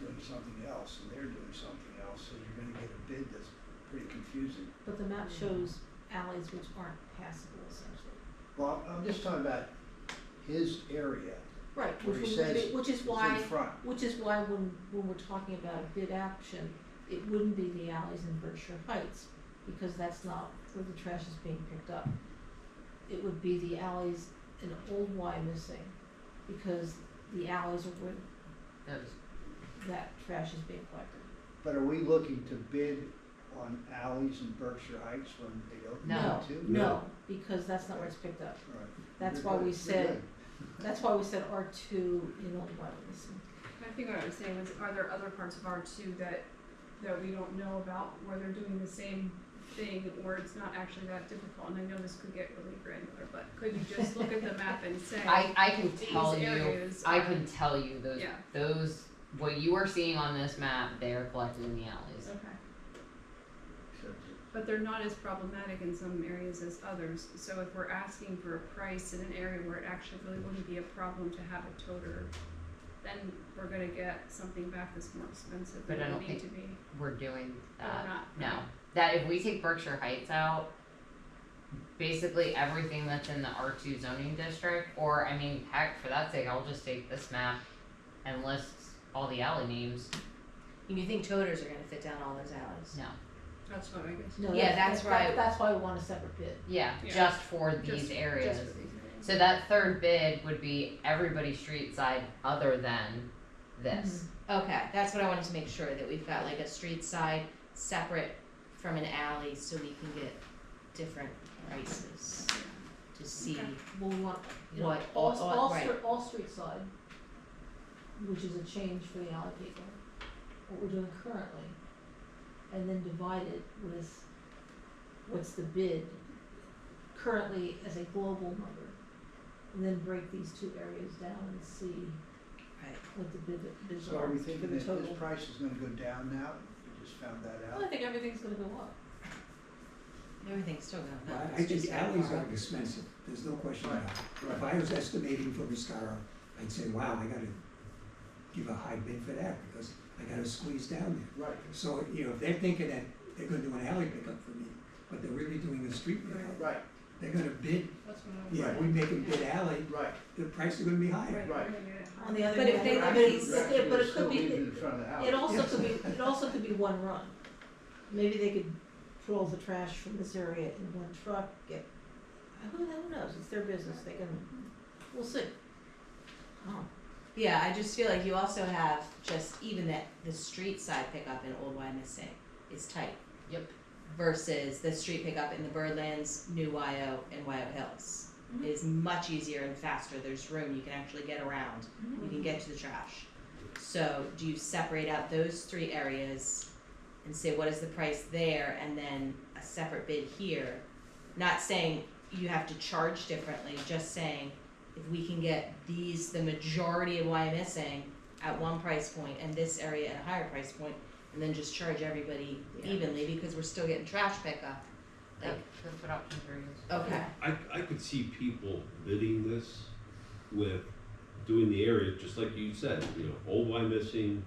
doing something else, and they're doing something else, so you're gonna get a bid that's pretty confusing. But the map shows alleys which aren't passable essentially. Well, I'm just talking about his area, Right, where which he would, says which is it's why, in front. when we're talking about a bid action, it wouldn't be the alleys in Berkshire Heights, because that's not where the trash is being picked up. It would be the alleys in Old Wyomissing, because the alleys are where Those. that trash is being collected. But are we looking to bid on alleys in Berkshire Heights when they don't No. need to? No, because that's not where it's picked up. All right. That's You're why good. we You're said, good. that's why we said R2 in Old Wyomissing. I think what I was saying was, are there other parts of R2 that we don't know about, where they're doing the same thing, where it's not actually that difficult? And I know this could get really granular, but could you just look at the map and say, I can these tell you, areas I are- can tell you Yeah. those, what you are seeing on this map, they are collected in the alleys. Okay. So But they're not as problematic in some areas as others, so if we're asking for a price in an area where it actually really wouldn't be a problem to have a toter, then we're gonna get something back that's more expensive But than I it don't would need to think be. we're doing Or that. not. No, that if we take Berkshire Heights out, basically everything that's in the R2 zoning district, or I mean, heck, for that sake, I'll just take this map and list all the alley names. And you think toters are gonna fit down all those alleys? No, That's what I guess. No, Yeah, that's right. That's why we want a separate bid. yeah, Yeah. just for Just- these areas. Just for these areas. So that third bid would be everybody's street side other than this. Okay, that's what I wanted to make sure, that we've got like a street side separate from an alley, so we can get different prices to see. Okay. Well, we want, you know, What- right. all street side, which is a change for the alley people, what we're doing currently, and then divide it with what's the bid currently as a global number, and then break these two areas down and see Right. what the bids So are are we for thinking the that total. this price is gonna go down now? We just found that Well, I out. think everything's gonna go up. Everything's still going Well, up. I It's think just alleys far are up. expensive, there's no question Right, about it. If right. I was estimating for Viscara, I'd say, wow, I gotta give a high bid for that, because I gotta squeeze down there. Right, So, you know, if they're thinking that they're gonna do an alley pickup for me, but they're really doing a street pickup, right, they're gonna bid, That's what I was. yeah, we make them bid alley, right. the price is gonna be higher. Right, Right. we're gonna get it. On the other But hand, if they but look it- these- but it could be, In the front of the house. it also Yes. could be, it also could be one run. Maybe they could pull all the trash from this area in one truck, get, who knows, it's their business, they can, we'll see. Oh, Yeah, I just feel like you also have just even that the street side pickup in Old Wyomissing is tight. Yep. Versus the street pickup in the Birdlands, New Wyo, and Wyo Hills Mhm. is much easier and faster. There's room, you can actually get around, you can get to the trash. So do you separate out those three areas and say what is the price there, and then a separate bid here? Not saying you have to charge differently, just saying if we can get these, the majority of Wyomissing at one price point and this area at a higher price point, and then just charge everybody Yeah. evenly because we're still getting trash pickup. Like, Yep, that's what option 3 is. okay, I could see people bidding this with doing the area, just like you said, you know, Old Wyomissing,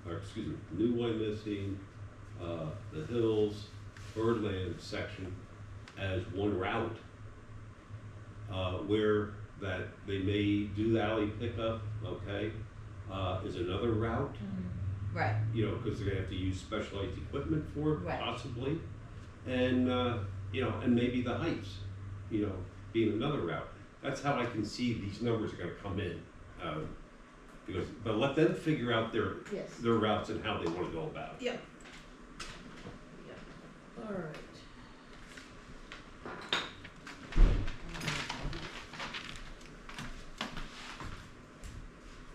or excuse me, New Wyomissing, the Hills, Birdland section as one route. Where that they may do the alley pickup, okay, is another route, right, you know, because they're gonna have to use specialized equipment for it, Right. possibly. And, you know, and maybe the Heights, you know, being another route. That's how I can see these numbers are gonna come in. Because, but let them figure out yes, their routes and how they wanna go about it. yep. All right.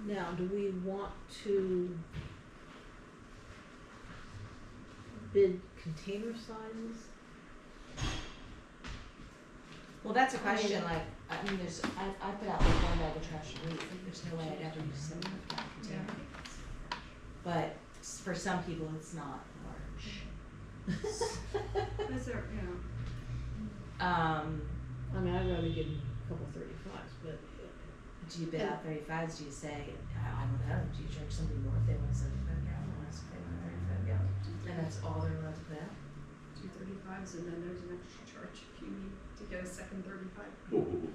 Now, do we want to bid container sizes? well, that's a question, like, I mean, there's, I put out like one bag of trash a week, there's no way I'd ever use something like that container. But for some people, it's not large. Is there, you know, I mean, I'd rather give them a couple 35s, but Do you bid out 35s? Do you say, I don't know, do you charge somebody more if they want a 75 gallon, or less if they want a 35 gallon? And that's all they're allowed to put out? 235s, and then there's an extra charge if you need to get a second 35. Ooh.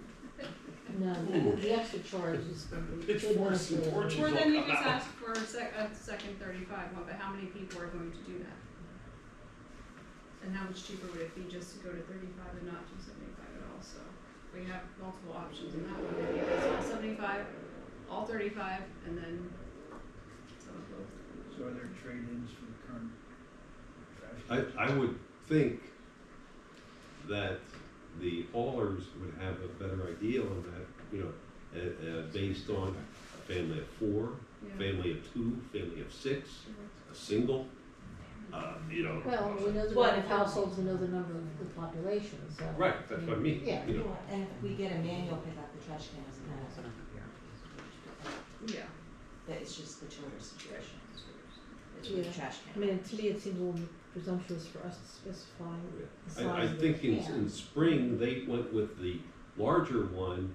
no, the extra charge is gonna be. It's forced and torches. Or then you will just come out. ask for a second 35 one, but how many people are going to do that? And how much cheaper would it be just to go to 35 and not do 75 at all? So we have multiple options in that one. Maybe it's all 75, all 35, and then some of both. So are there trade-ins for the current trash? I would think that the haulers would have a better idea on that, you know, based on a family of 4, Yeah. family of 2, family of 6, a single, you know. Well, we know the What number of if- households, we know the number of the population, so. Right, that's what I mean, Yeah. you know. And if we get a manual pickup, the trash can doesn't have, Yeah. that it's just the tourist situation. It's Yeah. with the trash I can. mean, to me, it seems a little presumptuous for us to specify the size I of the think in can. spring, they went with the larger one,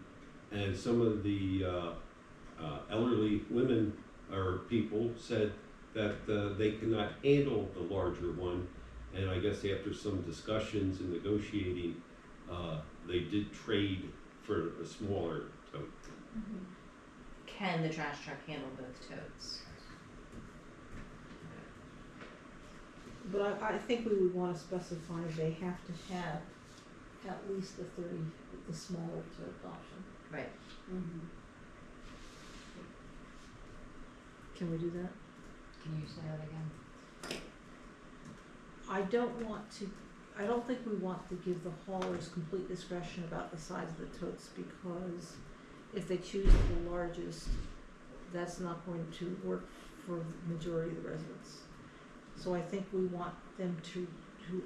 and some of the elderly women or people said that they cannot handle the larger one, and I guess after some discussions and negotiating, they did trade for a smaller tote. Can the trash truck handle both totes? But I think we would wanna specify they have to have at least the 30, the smaller tote option. Right. Can we do that? Can you say that again? I don't think we want to give the haulers complete discretion about the size of the totes, because if they choose the largest, that's not going to work for the majority of the residents. So I think we want them to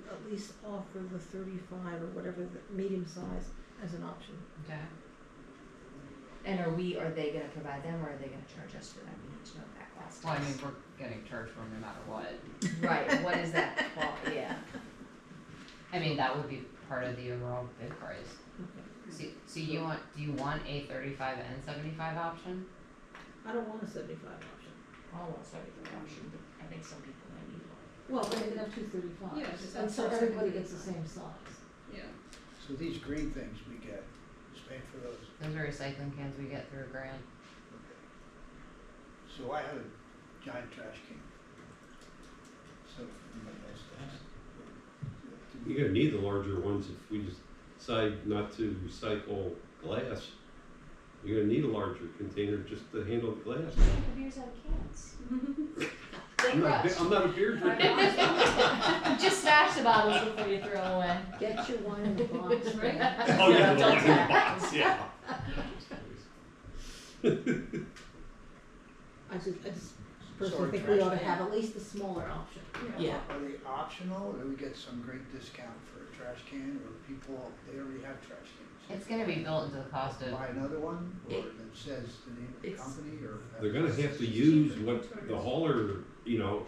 at least offer the 35 or whatever, the medium size as an option. Okay. And are they gonna provide them, or are they gonna charge us for them? We need to know what that cost is. Well, I mean, we're getting charged for them no matter what. Right, what is that, yeah. I mean, that would be part of the overall bid price. So do you want a 35 and 75 option? I don't want a 75 option. I want 75 option, but I think some people might need one. Well, they can have two 35s. Yeah, just and so outside everybody second gets the same size. Yeah. So these green things we get, just pay for those. Those are recycling cans we get through a grant. So I had a giant trash can. So everybody else does. You're gonna need the larger ones if we decide not to recycle glass. You're gonna need a larger container just to handle the glass. Drink the beers out of cans. I'm not a beer drinker. Just stash the bottles before you throw them away. Get your wine in the box, right? Oh, yeah, the Don't ones in the tap. box, yeah. I just So personally our think we ought to trash have can- at least a smaller option. Yeah. Are they optional, or do we get some great discount for a trash can, or people, they already have trash cans? It's gonna be built into the cost of, Buy another one, or It- that says the name of the it's- company, or? They're gonna have to use what the hauler,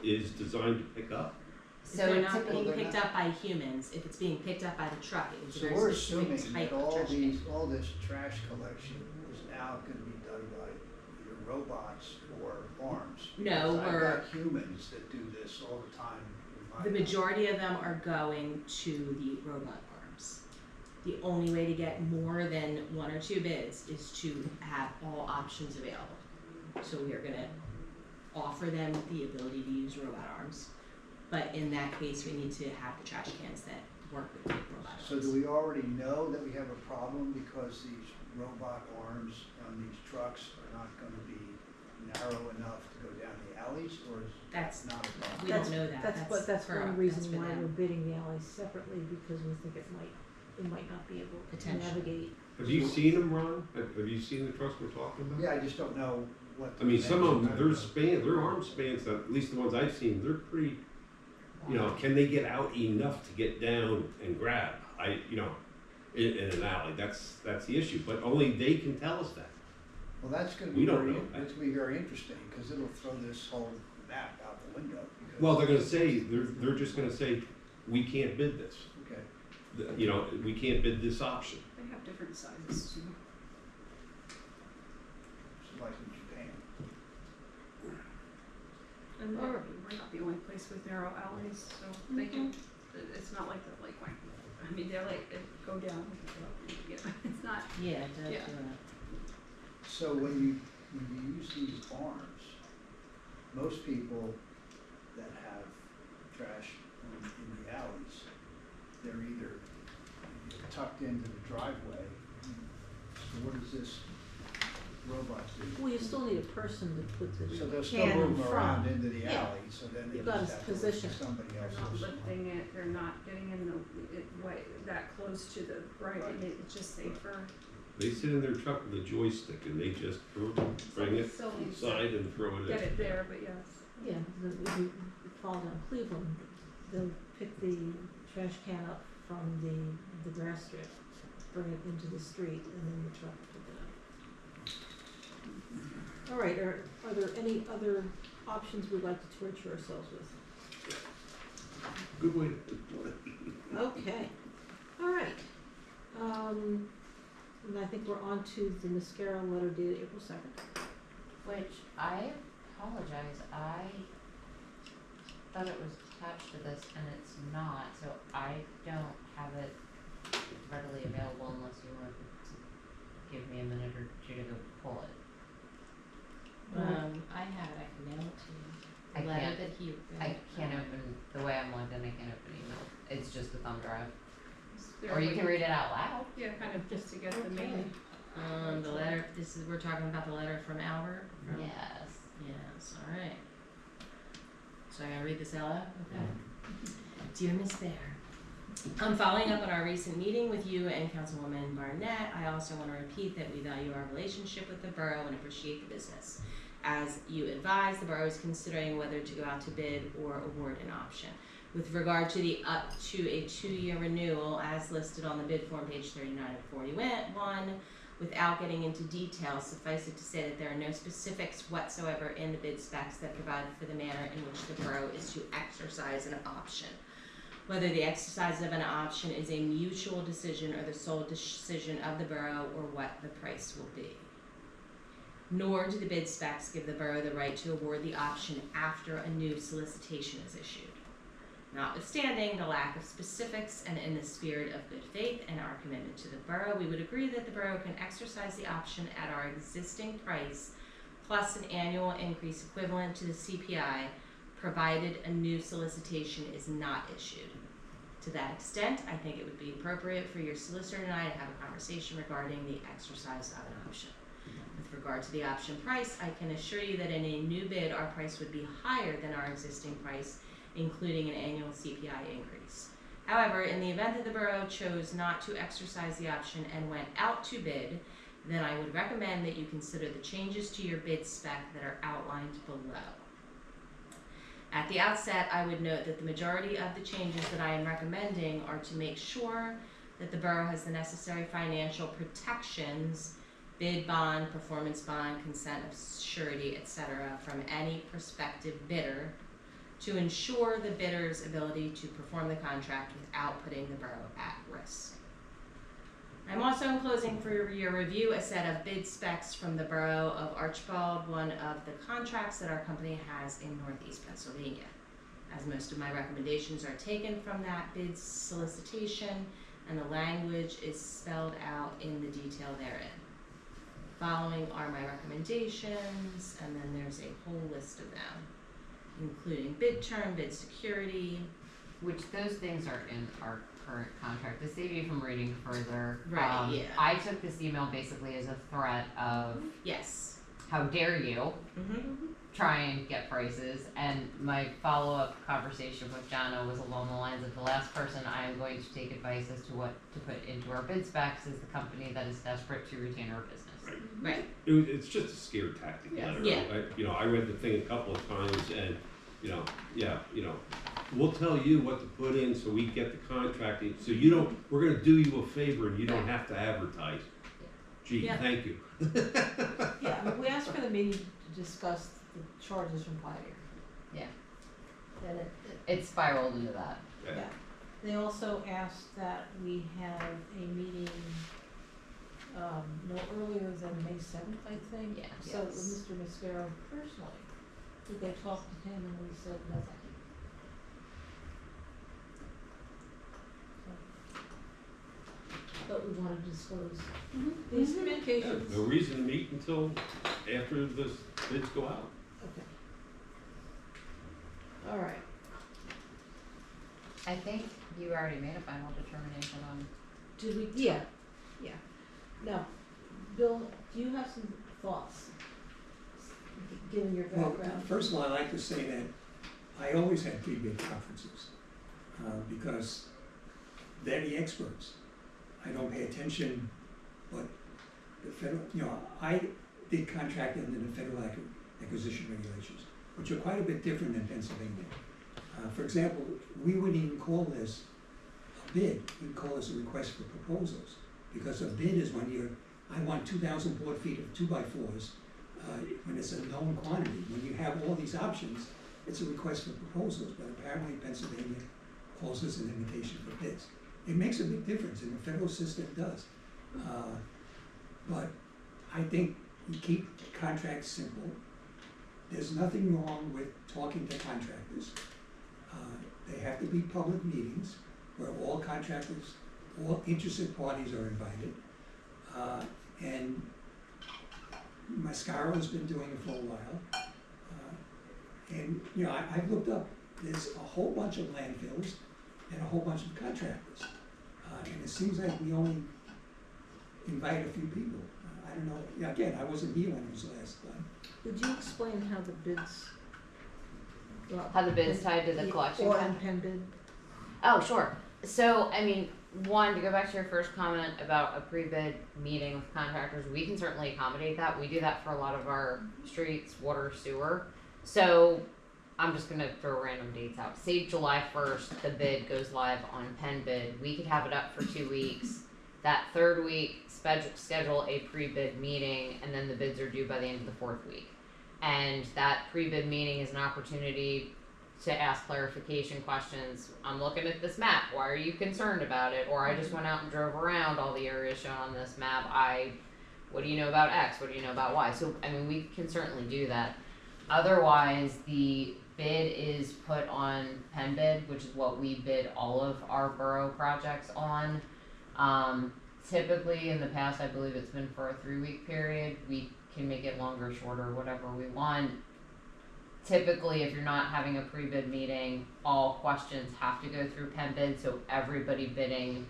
is designed to pick up. So They're it's not being they're picked not- up by humans. If it's being picked up by the truck, it was a So very we're specific assuming type that of trash can. all this trash collection is now gonna be done by either robots or arms. No, Because we're- I've got humans that do this all the time in my The house. majority of them are going to the robot arms. The only way to get more than one or two bids is to have all options available. So we are gonna offer them the ability to use robot arms. But in that case, we need to have the trash cans that work with the robot arms. So do we already know that we have a problem because these robot arms on these trucks are not gonna be narrow enough to go down the alleys, or is That's, not a problem? we don't know that. That's for- one reason that's for why them. we're bidding the alleys separately, because we think we might not be able to Potentially. navigate. Have you seen them, Ron? Have you seen the trucks we're talking about? Yeah, I just don't know what. I mean, some of them, dimensions are. their arm spans, at least the ones I've seen, they're pretty, can they get out enough to get down and grab? In an alley, that's the issue, but only they can tell us that. Well, that's gonna We be don't very, know that. that's gonna be very interesting, cause it'll throw this whole map out the window. because- Well, they're gonna say, they're just gonna say, we can't bid this. Okay, We can't bid this option. They have different sizes too. it's like in Japan. And we're not the only place with narrow alleys, so they can, it's not like the Lakeway. I mean, they're like, they go down, it's not, Yeah, it does, Yeah. So when you use these arms, most people that have trash in the alleys, they're either tucked into the driveway. So what does this robot do? Well, you still need a person to put the So they'll still can in move around front. into the Yeah. alley, so then they You've got just to have to look for position. somebody they're not else's. lifting it, they're not getting in the way, that close to the, right, and it's just safer. They sit in their truck with a joystick and they just bring it Still needs to inside and throw it in. get it there, but yes. Yeah, if you fall down Cleveland, they'll pick the trash can up from the grass strip, bring it into the street, and then the truck will pick it up. All right, are there any other options we'd like to torture ourselves with? Good way to put it. Okay, all right. And I think we're on to the Mascaro letter dated April 2nd. Which I apologize, I thought it was attached to this and it's not, so I don't have it readily available unless you want to give me a minute or two to go pull it. I have it, I can mail it to you. I The letter can't- that he. I can't open, the way I'm logged in, I can't open email, it's just a thumb drive. Is there Or a you way can read it out loud. Yeah, kind of just to get the Okay. main. The letter, we're talking about the letter from Albert? From- Yes. Yes, alright. So I gotta read this out loud? Okay. Dear Miss Bear, I'm following up on our recent meeting with you and Councilwoman Barnett. I also want to repeat that we value our relationship with the borough and appreciate the business. As you advised, the borough is considering whether to go out to bid or award an option. With regard to the up to a 2-year renewal, as listed on the bid form, page 39 and 41, without getting into details, suffice it to say that there are no specifics whatsoever in the bid specs that provide for the manner in which the borough is to exercise an option. Whether the exercise of an option is a mutual decision or the sole decision of the borough, or what the price will be. Nor do the bid specs give the borough the right to award the option after a new solicitation is issued. Notwithstanding the lack of specifics and in the spirit of good faith and our commitment to the borough, we would agree that the borough can exercise the option at our existing price plus an annual increase equivalent to the CPI, provided a new solicitation is not issued. To that extent, I think it would be appropriate for your solicitor and I to have a conversation regarding the exercise of an option. With regard to the option price, I can assure you that in a new bid, our price would be higher than our existing price, including an annual CPI increase. However, in the event that the borough chose not to exercise the option and went out to bid, then I would recommend that you consider the changes to your bid spec that are outlined below. At the outset, I would note that the majority of the changes that I am recommending are to make sure that the borough has the necessary financial protections, bid bond, performance bond, consent of surety, etc., from any prospective bidder to ensure the bidder's ability to perform the contract without putting the borough at risk. I'm also enclosing for your review a set of bid specs from the Borough of Archibald, one of the contracts that our company has in Northeast Pennsylvania. As most of my recommendations are taken from that bid solicitation, and the language is spelled out in the detail therein. Following are my recommendations, and then there's a whole list of them, including bid term, bid security. Which those things are in our current contract, to save you from reading further. Right, yeah. I took this email basically as a threat of, Yes. how dare you Mm-hmm. try and get prices, and my follow-up conversation with Jana was along the lines of, the last person I am going to take advice as to what to put into our bid specs is the company that is desperate to retain our business. Right. It's just a scare tactic Yes. letter. Yeah. I read the thing a couple of times and, we'll tell you what to put in so we get the contracting, so we're gonna do you a favor and you don't have to advertise. Gee, Yeah. thank you. Yeah, I mean, we asked for the meeting to discuss the charges from Pioneer. Yeah. And It spiraled into that. yeah. They also asked that we have a meeting, no earlier than May 7th, I think. Yeah. So with Yes. Mr. Mascaro personally, did they talk to him and we said nothing? But we wanted to disclose these Yeah, communications. no reason to meet until after the bids go out. Okay. All right. I think you already made a final determination on. Did we? Yeah. Now, Bill, do you have some thoughts, given your Well, background? first of all, I'd like to say that I always had pre-bid conferences, because they're the experts. I don't pay attention, but the federal, I did contract under the federal acquisition regulations, which are quite a bit different than Pennsylvania. For example, we wouldn't even call this a bid, we'd call this a request for proposals. Because a bid is when I want 2,000 board feet of 2x4s, when it's a known quantity. When you have all these options, it's a request for proposals, but apparently Pennsylvania calls us an invitation for bids. It makes a big difference, and the federal system does. But I think we keep contracts simple. There's nothing wrong with talking to contractors. They have to be public meetings where all contractors, all interested parties are invited. And Mascaro's been doing it for a while. And, you know, I've looked up, there's a whole bunch of landfills and a whole bunch of contractors. And it seems like we only invite a few people. I don't know, yeah, again, I wasn't here when it was last done. Would you explain how the bids? How the bid's tied to the collection Or contract? pen bid? Oh, sure. So, I mean, one, to go back to your first comment about a pre-bid meeting with contractors, we can certainly accommodate that. We do that for a lot of our streets, water, sewer. So, I'm just gonna throw random dates out. Say July 1st, the bid goes live on pen bid. We could have it up for 2 weeks. That third week, schedule a pre-bid meeting, and then the bids are due by the end of the fourth week. And that pre-bid meeting is an opportunity to ask clarification questions. I'm looking at this map. Why are you concerned about it? Or I just went out and drove around all the areas shown on this map. What do you know about X? What do you know about Y? So, I mean, we can certainly do that. Otherwise, the bid is put on pen bid, which is what we bid all of our borough projects on. Typically, in the past, I believe it's been for a 3-week period. We can make it longer, shorter, whatever we want. Typically, if you're not having a pre-bid meeting, all questions have to go through pen bid, so everybody bidding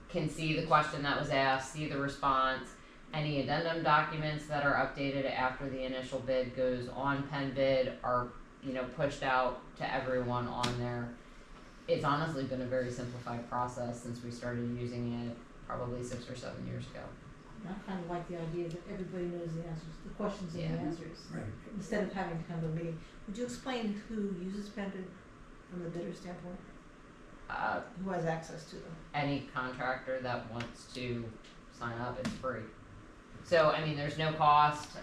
can see the question that was asked, see the response. Any addendum documents that are updated after the initial bid goes on pen bid are, you know, pushed out to everyone on there. It's honestly been a very simplified process since we started using it probably 6 or 7 years ago. I kind of like the idea that everybody knows the answers, the questions and the Yeah. answers, Right. instead of having to come to a meeting. Would you explain who uses pen bid from the bidder standpoint? Who has access to them? Any contractor that wants to sign up, it's free. So, I mean, there's no cost.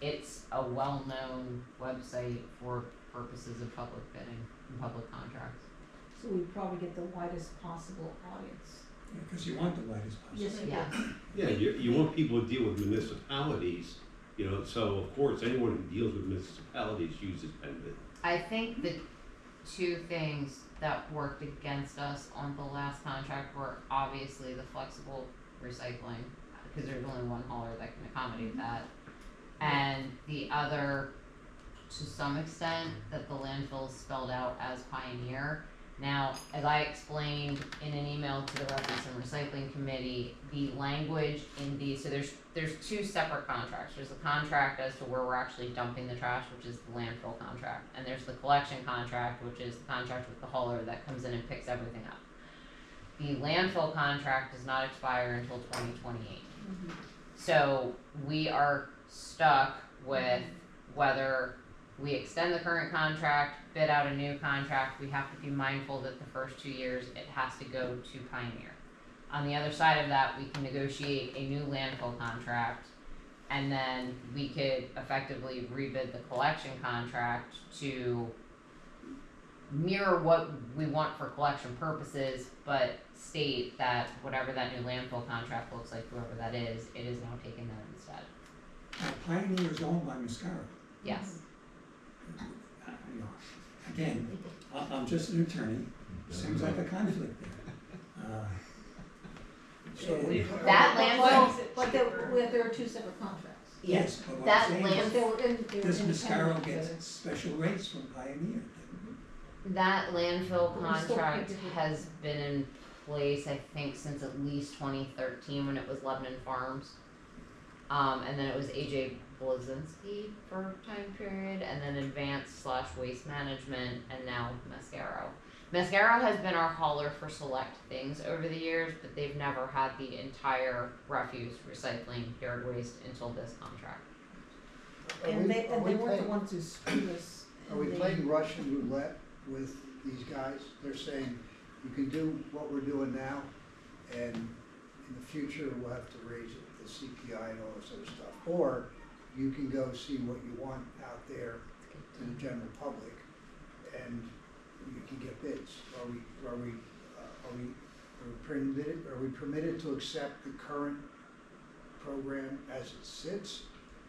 It's a well-known website for purposes of public bidding and public contracts. So we probably get the widest possible audience. Because you want the widest possible. Yes, you Yeah. do. Yeah, you want people to deal with municipalities, you know, so of course, anyone who deals with municipalities uses pen bid. I think the two things that worked against us on the last contract were obviously the flexible recycling, because there's only one hauler that can accommodate that. And the other, to some extent, that the landfills spelled out as Pioneer. Now, as I explained in an email to the Refuse and Recycling Committee, the language in these, so there's 2 separate contracts. There's a contract as to where we're actually dumping the trash, which is the landfill contract. And there's the collection contract, which is the contract with the hauler that comes in and picks everything up. The landfill contract does not expire until 2028. So we are stuck with whether we extend the current contract, bid out a new contract. We have to be mindful that the first 2 years it has to go to Pioneer. On the other side of that, we can negotiate a new landfill contract, and then we could effectively rebid the collection contract to mirror what we want for collection purposes, but state that whatever that new landfill contract looks like, whoever that is, it is now taking that instead. Pioneer is owned by Mascaro. Yes. You know, again, I'm just an attorney, seems like a conflict there. So That landfill, But there are 2 separate contracts. Yes, but what that I'm saying But is, they were in, does Mascaro get special rates from Pioneer? that landfill But we still contract pick it. has been in place, I think, since at least 2013 when it was Lebanon Farms. And then it was AJ Blazinski for a time period, and then Advanced/Waste Management, and now Mascaro. Mascaro has been our hauler for select things over the years, but they've never had the entire refuse, recycling, yard waste until this contract. And they are we weren't the playing- ones who screwed us. Are we They- playing Russian roulette with these guys? They're saying, you can do what we're doing now, and in the future, we'll have to raise it, the CPI and all this other stuff. Or you can go see what you want out there to the general public, and you can get bids. Are we permitted to accept the current program as it sits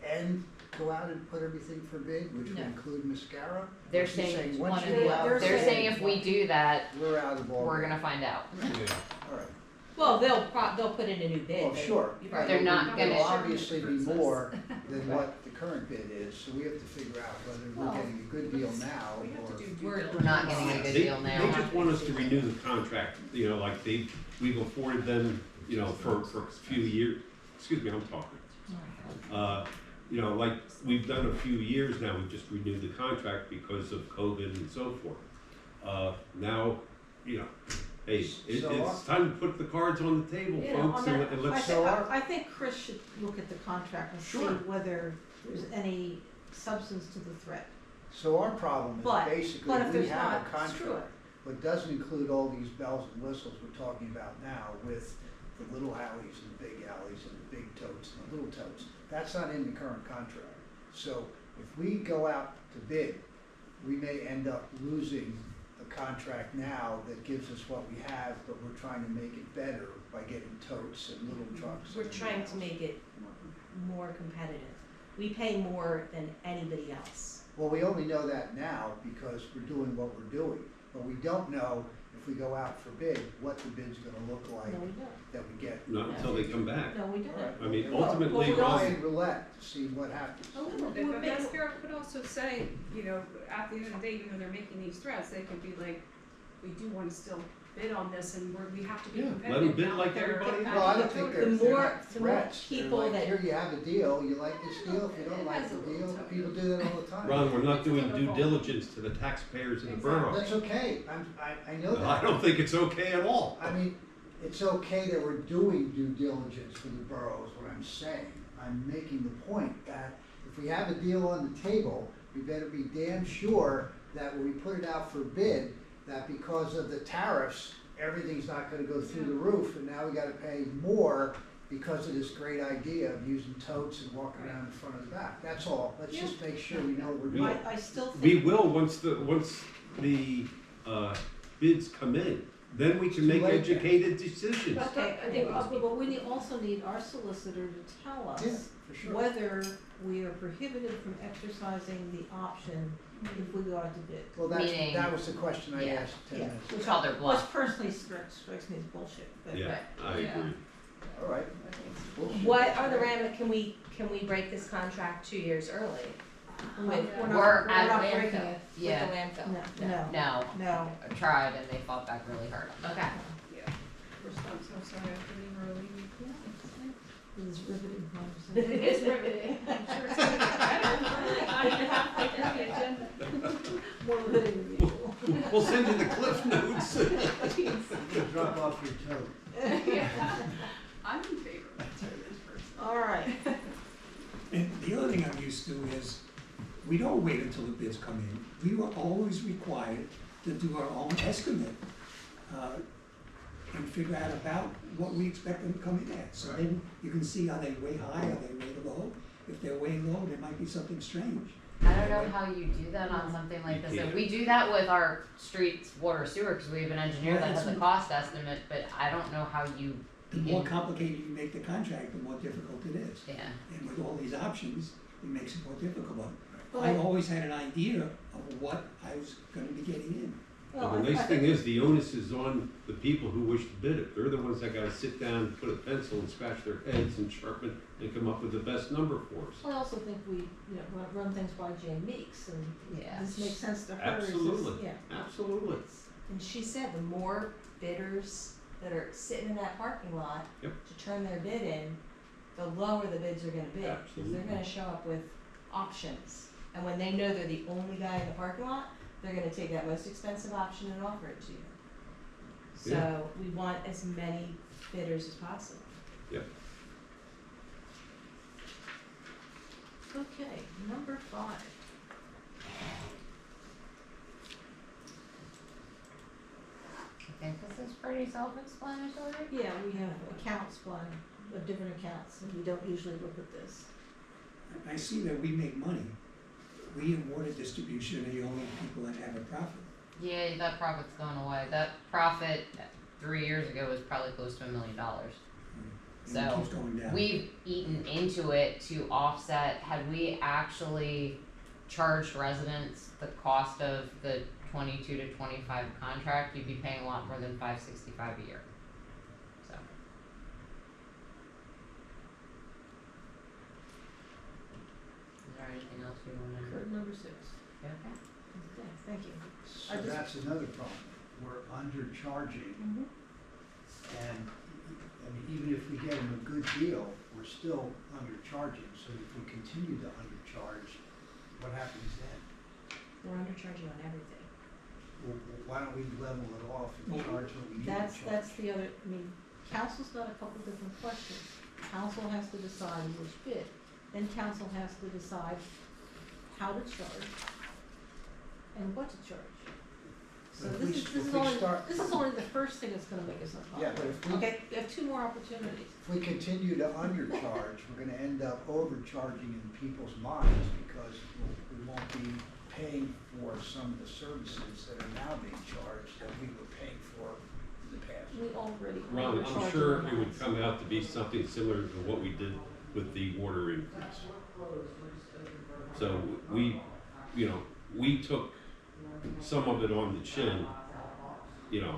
and go out and put everything for bid, which would No. include mascara? They're Or she's saying once one you or the go out other. for They're bid, saying if we do that, we're out of all. we're gonna find out. All right. Well, they'll put in a new bid. Well, sure. Right. They're not It'll gonna- obviously be more than what the current bid is, so we have to figure out whether we're Well, getting a good deal now We have to or. do due We're diligence. not getting a good deal They now. just want us to renew the contract, you know, like we've afforded them, you know, for a few years, excuse me, I'm talking. You know, like, we've done a few years now, we've just renewed the contract because of COVID and so forth. Now, you know, hey, So it's time to put the cards on the table, You know, folks, I mean, and I let's. think, I think Chris should look at the contract and see Sure. whether there's any substance to the threat. So our problem is But basically, if we there's have not, a contract, screw it. but doesn't include all these bells and whistles we're talking about now with the little alleys and the big alleys and the big totes and the little totes. That's not in the current contract. So if we go out to bid, we may end up losing a contract now that gives us what we have, but we're trying to make it better by getting totes and little trucks. We're and trying to everything make it more competitive. We pay more than anybody else. Well, we only know that now because we're doing what we're doing, but we don't know if we go out for bid, what the bid's gonna look like No, we don't. that we get. Not until they come back. No, we don't. All right. I mean, Well, ultimately, we're Ron- playing roulette to see what happens. Oh, A little bit, but mascara could also say, you know, at the end of the day, even though they're making these threats, they could be like, we do wanna still bid on this and we have to be Yeah, let 'em competitive bid now like that they're everybody Well, I don't adding think the they're, The they're more- not the more threats, they're people like, that- here you have a deal, you like this deal, if you don't It like has the a little deal, tone. people do that all the time. Ron, we're not doing It's due not a diligence to the taxpayers of the borough. That's okay, I know that. I don't think it's okay at all. I mean, it's okay that we're doing due diligence for the borough is what I'm saying. I'm making the point that if we have a deal on the table, we better be damn sure that when we put it out for bid, that because of the tariffs, everything's not gonna go through the roof, and now we gotta pay more because of this great idea of using totes and walking around in front of the back. That's all. Let's just make sure we know what we're doing. I still think. We will, once the bids come in, then we can make Too late. educated decisions. Okay, but we also need our solicitor to tell Yeah, us for sure. whether we are prohibited from exercising the option if we go out to bid. Well, Meaning- that was the question I Yeah. asked 10 Yeah. minutes Which ago. Call their bluff. Which personally strikes me as bullshit, but. Yeah, I Yeah. agree. All right. Bullshit. What are the can we break this contract 2 years early? We're With- not, We're we're at not landfill. breaking it. Yeah. With the landfill? No, No, no. I tried and they fought back really hard on that. Okay. Yeah. I'm so sorry, I have to leave early. This is riveting It conversation. is riveting. I'm sure it's gonna get better. I'm halfway through the agenda. More riveting than usual. We'll send you the cliff notes. Drop off your toe. Yeah. I'm in favor of that person. All right. And the other thing I'm used to is, we don't wait until the bids come in. We were always required to do our own estimate, and figure out about what we expect them to come in at. So then you can see, are they way high, are they way low? If they're way low, there might be something strange. I don't know how you do that on something like this. If we do that with our streets, water, sewer, because we have an engineer that has a cost estimate, but I don't know how you. The more complicated you make the contract, the more difficult it is. Yeah. And with all these options, it makes it more difficult. Well, I always had an idea of what I was gonna be getting in. Well, And the I nice thing think- is, the onus is on the people who wish to bid it. They're the ones that gotta sit down, put a pencil and scratch their heads and sharpen and come up with the best number for us. I also think we, run things by Jane Meeks, and Yeah. this makes sense to her. It's just- Absolutely, Yeah. absolutely. And she said the more bidders that are sitting in that parking lot Yep. to turn their bid in, the lower the bids are gonna be. 'Cause Absolutely. they're gonna show up with options. And when they know they're the only guy in the parking lot, they're gonna take that most expensive option and offer it to you. So Yeah. we want as many bidders as possible. Yep. Okay, number 5. I think this is pretty self-explanatory. Yeah, we have accounts of different accounts, and we don't usually look at this. I see that we make money. We in water distribution are the only people that have a profit. Yeah, that profit's going away. That profit 3 years ago was probably close to $1 million. And So, it keeps going down. We've eaten into it to offset, had we actually charged residents the cost of the 22 to 25 contract, you'd be paying a lot more than $565 a year. So, is there anything else you wanna? Curtain number 6. Okay. Okay, thank you. So I just- that's another problem. We're undercharging, and I mean, even if we get them a good deal, we're still undercharging. So if we continue to undercharge, what happens then? We're undercharging on everything. Well, why don't we level it off and charge what we need to charge? That's the other, I mean, council's got a couple different questions. Council has to decide which bid, then council has to decide how to charge and what to charge. So But if this we is only, start- this is only the first thing that's gonna make us Yeah, unpopular. but if we, Okay, we have 2 more opportunities. if we continue to undercharge, we're gonna end up overcharging in people's minds because we won't be paying for some of the services that are now being charged that we were paying for in the past. We already Ron, I'm overcharge sure our it would amounts. come out to be something similar to what we did with the water increase. So we, we took some of it on the chin,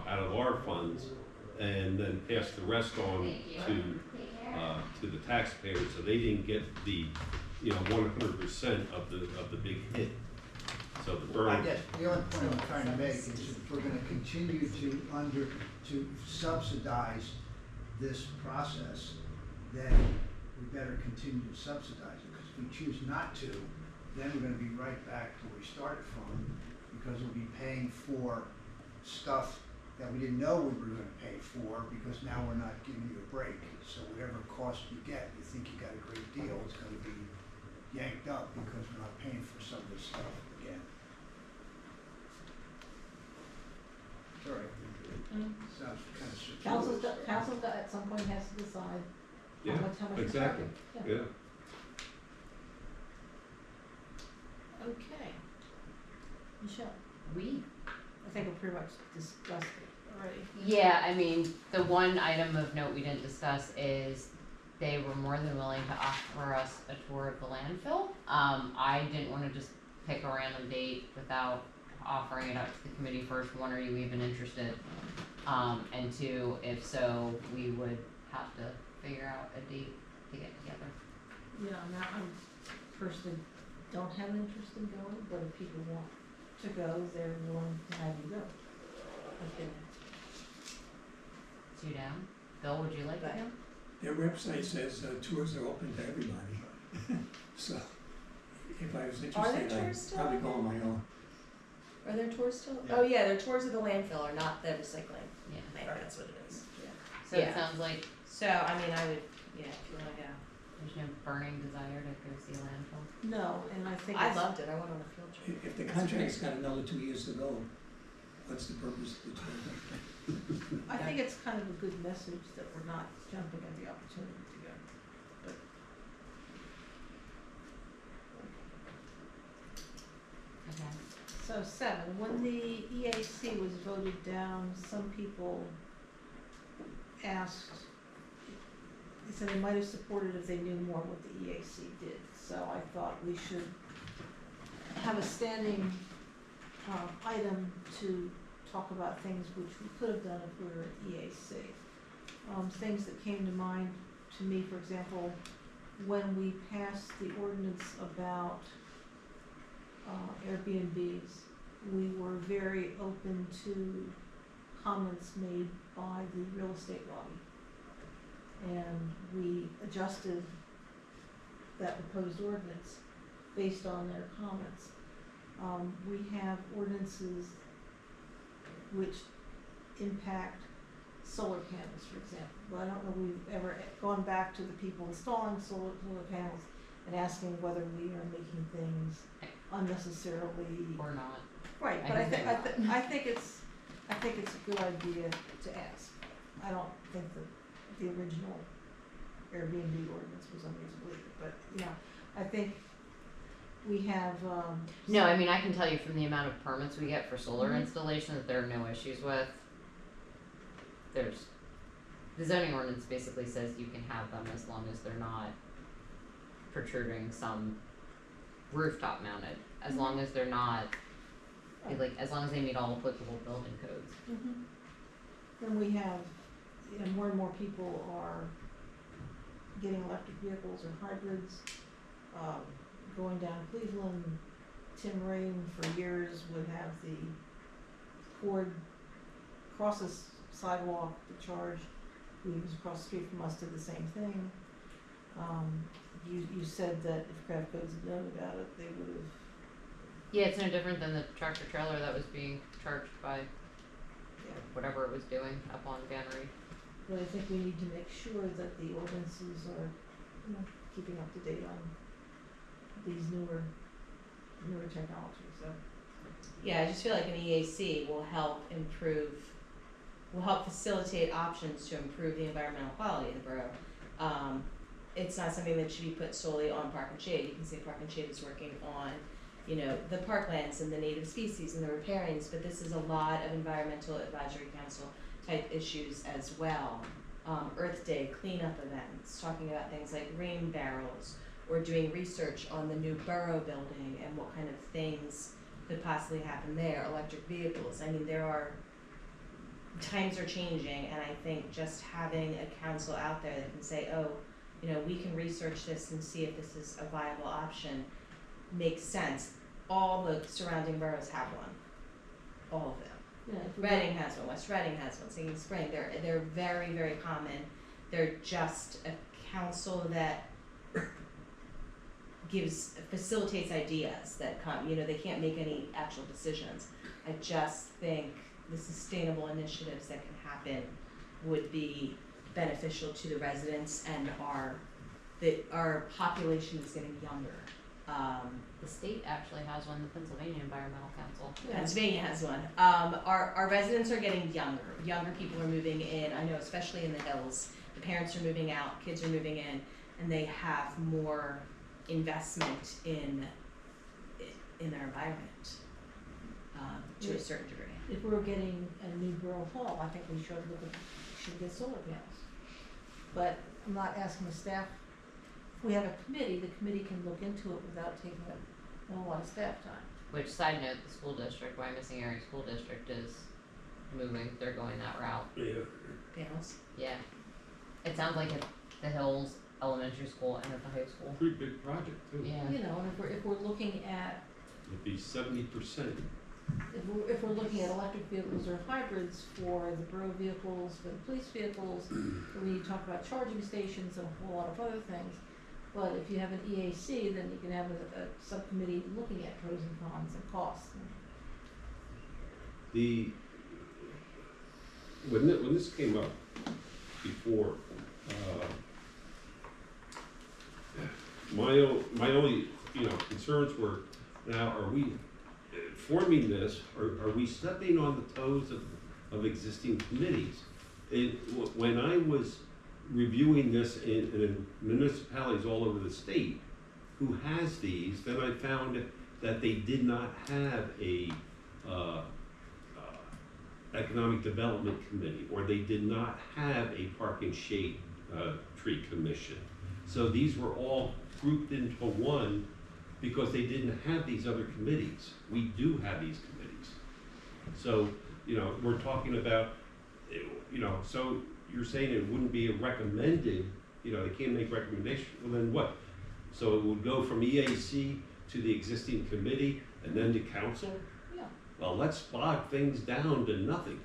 out of our funds, and then passed the rest on to the taxpayers, so they didn't get the, 100% of the big hit. So the I burn. guess the only point I'm trying to make is if we're gonna continue to subsidize this process, then we better continue to subsidize it, because if we choose not to, then we're gonna be right back to where we started from, because we'll be paying for stuff that we didn't know we were gonna pay for, because now we're not giving you a break. So whatever cost you get, you think you got a great deal, it's gonna be yanked up because we're not paying for some of this stuff again. Sorry. Sounds kind of circuitous. Council's got, at some point has to decide Yeah, how much we're exactly. charging. Yeah. Okay. Michelle, We I think we pretty much discussed it already. Yeah, I mean, the one item of note we didn't discuss is they were more than willing to offer us a tour of the landfill. I didn't wanna just pick a random date without offering it out to the committee first. One, are you even interested? And 2, if so, we would have to figure out a date to get together. Yeah, now I'm personally don't have an interest in going, but if people want to go, they're willing to have you go. Okay. Is you down? Bill, would you like to go? Their website says tours are open to everybody. So if I was Are there interested, tours I'd still probably go open? on my own. Are there tours still? Yeah. Oh yeah, they're tours of the landfill are not the recycling. Yeah. Plant, that's what it is. Yeah. So it Yeah. sounds like So, I mean, I would, if you wanna go. there's no burning desire to go see a landfill. No, and I think I it's, loved it, I went on a field trip. If the contract's got another 2 years to go, what's the purpose of the tour? I think it's kind of a good message that we're not jumping at the opportunity to go. But Okay. So 7, when the EAC was voted down, some people asked, they said they might have supported if they knew more what the EAC did. So I thought we should have a standing item to talk about things which we could have done if we were at EAC. Things that came to mind to me, for example, when we passed the ordinance about Airbnbs, we were very open to comments made by the real estate lobby. And we adjusted that proposed ordinance based on their comments. We have ordinances which impact solar panels, for example. But I don't know if we've ever gone back to the people installing solar panels and asking whether we are making things unnecessarily. Or not. Right, I but think they're I think it's a good idea to ask. I don't think that the original Airbnb ordinance was unreasonable either, but, I think we have, No, I mean, I can tell you from the amount of permits we get for solar Mhm. installation that there are no issues with. The zoning ordinance basically says you can have them as long as they're not protruding some rooftop mounted, as long as they're not, like, as long as they meet all applicable building codes. Mhm. Then we have, you know, more and more people are getting electric vehicles or hybrids. Going down Cleveland, Tim Rain for years would have the cord cross the sidewalk to charge. Who was across the street from us did the same thing. You said that if Craft Codes had known about it, they would have. Yeah, it's no different than the tractor trailer that was being charged by Yeah. whatever it was doing up on Van Reed. But I think we need to make sure that the ordinances are, you know, keeping up to date on these newer technologies, so. Yeah, I just feel like an EAC will help facilitate options to improve the environmental quality of the borough. It's not something that should be put solely on Park and Shade. You can say Park and Shade is working on, you know, the parklands and the native species and the ripairings, but this is a lot of environmental advisory council type issues as well. Earth Day cleanup events, talking about things like rain barrels, or doing research on the new borough building and what kind of things could possibly happen there, electric vehicles. I mean, times are changing, and I think just having a council out there that can say, oh, you know, we can research this and see if this is a viable option makes sense. All the surrounding boroughs have one, all of them. Yeah, if we Reading has one, West Reading has one, Singing Spring, they're very, very common. They're just a council that facilitates ideas that come, you know, they can't make any actual decisions. I just think the sustainable initiatives that can happen would be beneficial to the residents, and our population is getting younger. The state actually has one, the Pennsylvania Environmental Council. Pennsylvania has one. Our residents are getting younger. Younger people are moving in. I know, especially in the hills. The parents are moving out, kids are moving in, and they have more investment in their environment to a certain degree. If we're getting a new borough hall, I think we should get solar panels. But I'm not asking the staff. If we have a committee, the committee can look into it without taking a whole lot of staff time. Which, side note, the school district, Wyomissing Area School District is moving, they're going that route. Yeah. Panels. Yeah. It sounds like at the Hills Elementary School and at the high school. Pretty big project too. Yeah. You know, and if we're looking at, It'd be 70%. if we're looking at electric vehicles or hybrids for the borough vehicles, for the police vehicles, we need to talk about charging stations and a whole lot of other things. But if you have an EAC, then you can have a subcommittee looking at pros and cons and costs. When this came up before, my only concerns were, now are we forming this, or are we stepping on the toes of existing committees? When I was reviewing this in municipalities all over the state who has these, then I found that they did not have a economic development committee, or they did not have a park and shade tree commission. So these were all grouped into one because they didn't have these other committees. We do have these committees. So, we're talking about, so you're saying it wouldn't be a recommended, they can't make recommendations, well then what? So it would go from EAC to the existing committee and then to council? Yeah. Well, let's bog things down to nothing.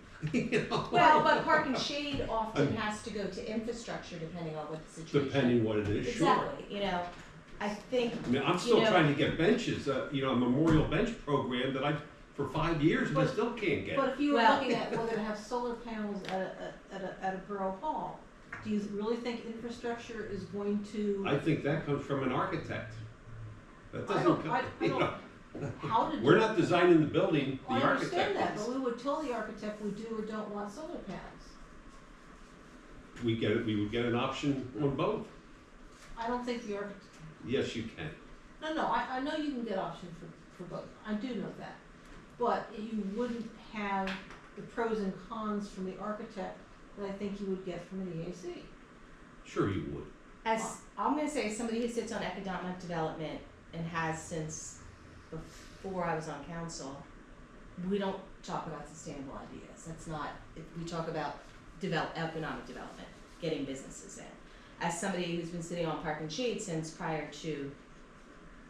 Well, but Park and Shade often has to go to infrastructure depending on what the situation. Depending what it is, sure. Exactly, I think. I mean, I'm still trying to get benches, a memorial bench program that for 5 years, and I still can't get. But if you were Well- looking at whether to have solar panels at a borough hall, do you really think infrastructure is going to? I think that comes from an architect. That I doesn't don't, come, I don't, how to do. we're not designing the building, the I architect understand that, is. but we would tell the architect we do or don't want solar panels. We would get an option on both. I don't think the architect, Yes, you can. No, I know you can get option for both, I do know that. But you wouldn't have the pros and cons from the architect that I think you would get from an EAC. Sure you would. As, I'm gonna say, as somebody who sits on economic development and has since before I was on council, we don't talk about sustainable ideas. That's not, we talk about economic development, getting businesses in. As somebody who's been sitting on Park and Shade since prior to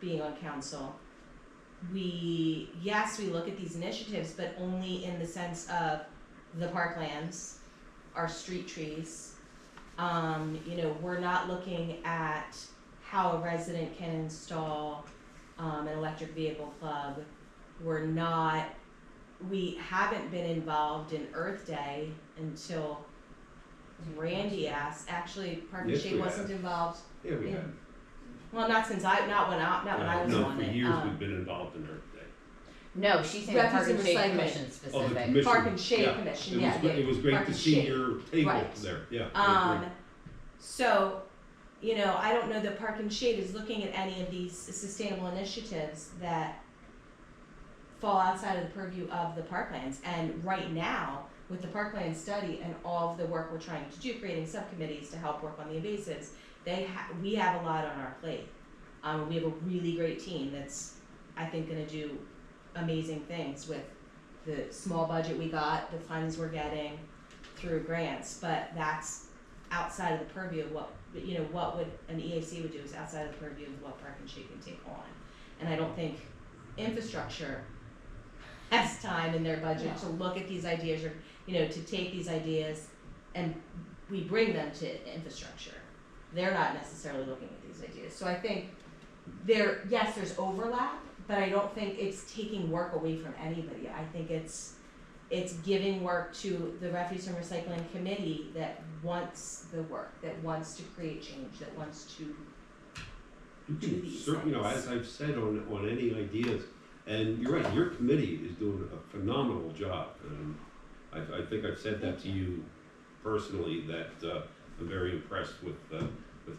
being on council, yes, we look at these initiatives, but only in the sense of the parklands, our street trees. We're not looking at how a resident can install an electric vehicle plug. We haven't been involved in Earth Day until Randy asked. Actually, Park and Yes, Shade we wasn't have. involved. Yeah, we Yeah. have. Well, not when I was No, on for it. years we've been involved in Earth Day. No, she's saying Refuse Park and and Shade recycling. Commission Oh, the specific. commission. Park and Shade Yeah. Commission, It yeah, was great, it was great Park to and see Shade. your table Right. there, yeah. I agree. So, I don't know that Park and Shade is looking at any of these sustainable initiatives that fall outside of the purview of the parklands. And right now, with the parkland study and all of the work we're trying to do, creating subcommittees to help work on the invasives, we have a lot on our plate. We have a really great team that's, I think, gonna do amazing things with the small budget we got, the funds we're getting through grants, but that's outside of the purview of what would an EAC would do is outside of the purview of what Park and Shade can take on. And I don't think infrastructure has time in their budget to look at these ideas or, to take these ideas and we bring them to infrastructure. They're not necessarily looking at these ideas. So I think there's overlap, but I don't think it's taking work away from anybody. I think it's giving work to the Refuse and Recycling Committee that wants the work, that wants to create change, that wants to You do can these certainly, things. as I've said on any ideas, and you're right, your committee is doing a phenomenal job. And I think I've said that to you personally, that I'm very impressed with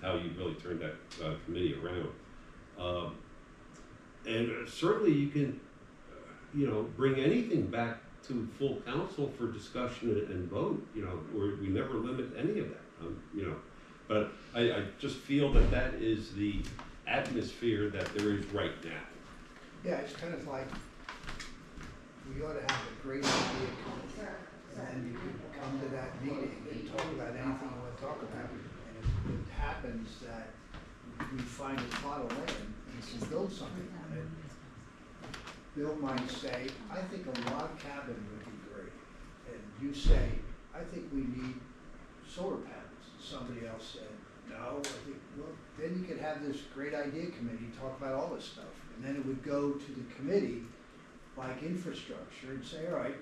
how you really turned that committee around. And certainly you can, bring anything back to full council for discussion and vote, we never limit any of that, But I just feel that is the atmosphere that there is right now. Yeah, it's kind of like, we ought to have a great idea committee, and then you could come to that meeting and talk about anything you want to talk about. And if it happens that we find a plot of land and can build something on it, Bill might say, I think a log cabin would be great. And you say, I think we need solar panels. Somebody else said, no, I think, well, then you could have this great idea committee talk about all this stuff. And then it would go to the committee, like infrastructure, and say, all right,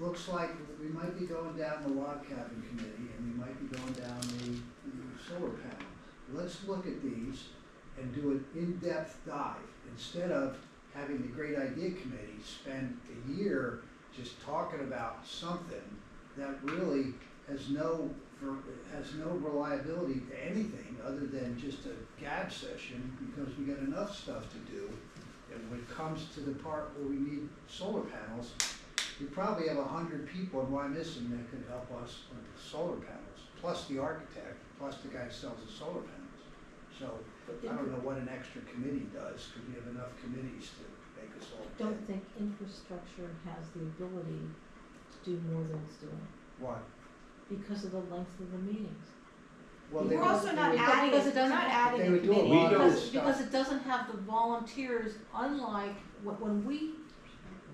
looks like we might be going down the log cabin committee and we might be going down the solar panels. Let's look at these and do an in-depth dive instead of having the great idea committee spend a year just talking about something that really has no reliability to anything other than just a gab session, because we got enough stuff to do. And when it comes to the part where we need solar panels, we probably have 100 people in Wyomissing that could help us with the solar panels, plus the architect, plus the guy who sells the solar panels. So I don't know what an extra committee does, because we have enough committees to make us all I don't think infrastructure has the ability to do more than it's doing Why? because of the length of the meetings. Well, We're also not adding, Because it we're doesn't not have- adding they a would do a committee. lot of Because, this because stuff. it doesn't have the volunteers, unlike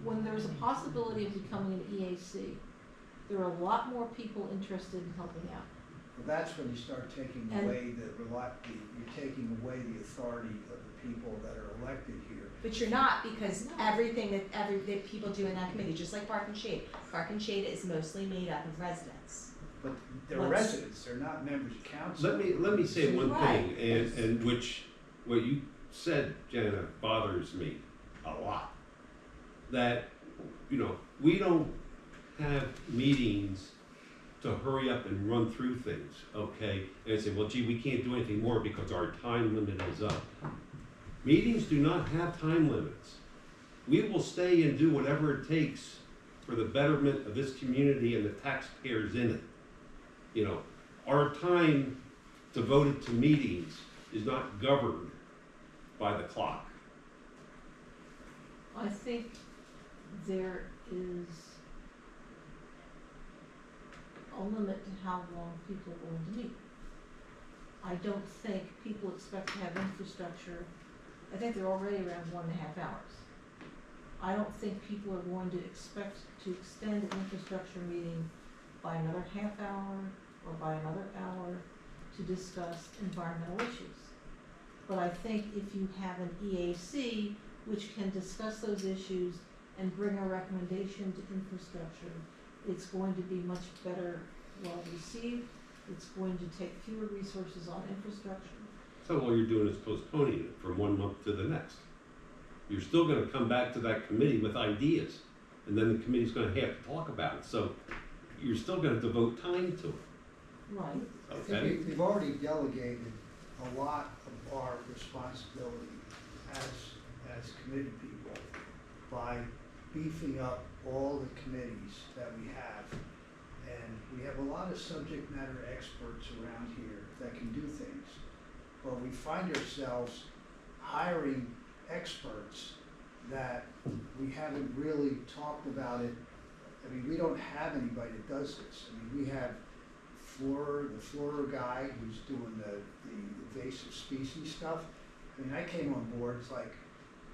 when there's a possibility of becoming an EAC, there are a lot more people interested in helping out. Well, that's when you start taking And- away you're taking away the authority of the people that are elected here. But you're not, because everything that people do in that committee, just like Park and Shade is mostly made up of residents. But they're What's- residents, they're not members of council. Let me say one Right. thing, and what you said, Jana, bothers me a lot. That, we don't have meetings to hurry up and run through things, okay? And say, well, gee, we can't do anything more because our time limit is up. Meetings do not have time limits. We will stay and do whatever it takes for the betterment of this community and the taxpayers in it. You know, our time devoted to meetings is not governed by the clock. I think there is a limit to how long people are going to meet. I don't think people expect to have infrastructure. I think they're already around 1.5 hours. I don't think people are going to expect to extend an infrastructure meeting by another half hour or by another hour to discuss environmental issues. But I think if you have an EAC which can discuss those issues and bring a recommendation to infrastructure, it's going to be much better well received. It's going to take fewer resources on infrastructure. So all you're doing is postponing it from one month to the next. You're still gonna come back to that committee with ideas, and then the committee's gonna have to talk about it, so you're still gonna devote time to it, Right. I okay? think we've already delegated a lot of our responsibility as committee people by beefing up all the committees that we have. And we have a lot of subject matter experts around here that can do things. But we find ourselves hiring experts that we haven't really talked about it. I mean, we don't have anybody that does this. I mean, we have the flora guy who's doing the invasive species stuff. I mean, I came on board, it's like,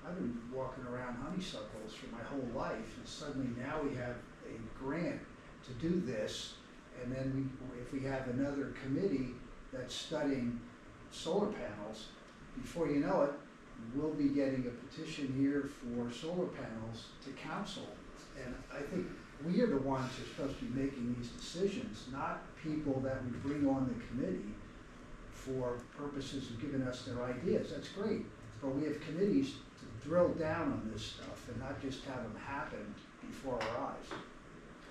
I've been walking around honeysuckles for my whole life, and suddenly now we have a grant to do this, and then if we have another committee that's studying solar panels, before you know it, we'll be getting a petition here for solar panels to council. And I think we are the ones who are supposed to be making these decisions, not people that we bring on the committee for purposes of giving us their ideas. That's great, but we have committees to drill down on this stuff and not just have them happen before our eyes.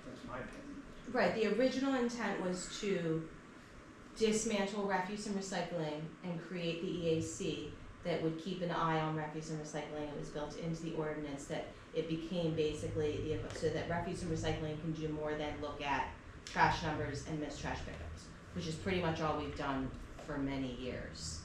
That's my opinion. Right, the original intent was to dismantle refuse and recycling and create the EAC that would keep an eye on refuse and recycling. It was built into the ordinance that it became basically so that refuse and recycling can do more than look at trash numbers and miss trash pickups, which is pretty much all we've done for many years.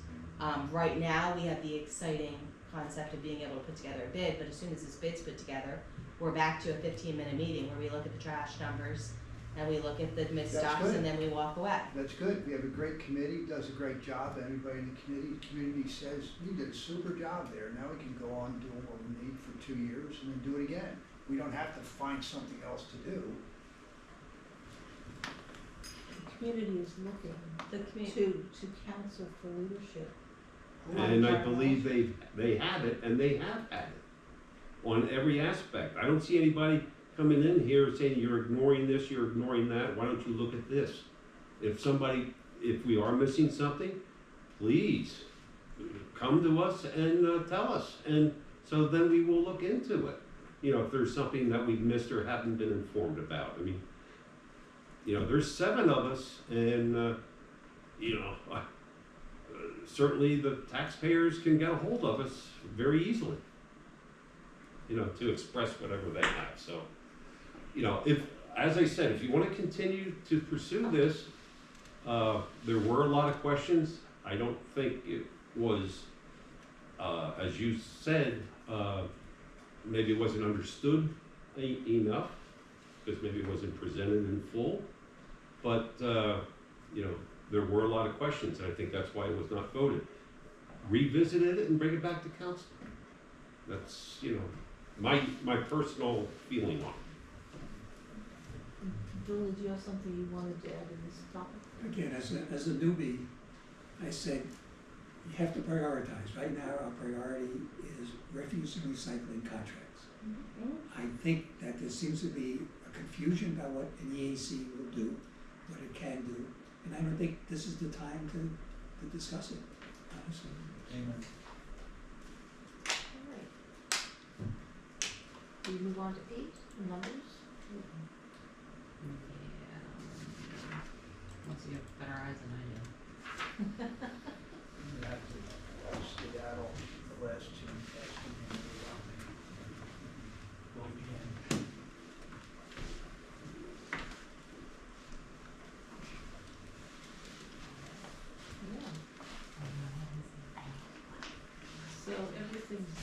Right now, we have the exciting concept of being able to put together a bid, but as soon as this bid's put together, we're back to a 15-minute meeting where we look at the trash numbers and we look at the missed That's stops good. and then we walk away. That's good. We have a great committee, does a great job. Everybody in the community says, you did a super job there. Now we can go on doing what we need for 2 years and then do it again. We don't have to find something else to do. The community is looking The community. to council for leadership. And I believe they have it, and they have had it on every aspect. I don't see anybody coming in here saying you're ignoring this, you're ignoring that, why don't you look at this? If we are missing something, please come to us and tell us, and so then we will look into it. You know, if there's something that we've missed or haven't been informed about. I mean, you know, there's 7 of us, and you know, certainly the taxpayers can get a hold of us very easily, you know, to express whatever they have. So, you know, as I said, if you want to continue to pursue this, there were a lot of questions. I don't think it was, as you said, maybe it wasn't understood enough, because maybe it wasn't presented in full. But, you know, there were a lot of questions, and I think that's why it was not voted. Revisit it and bring it back to council. That's, you know, my personal feeling on it. Julie, do you have something you wanted to add in this topic? Again, as a newbie, I said, you have to prioritize. Right now, our priority is refuse and recycling contracts. I think that there seems to be a confusion about what an EAC will do, what it can do, and I don't think this is the time to discuss it, honestly. Amen. All right. Do we move on to 8, the numbers? Yeah. Once you have better eyes than I do. You have to skedaddle the last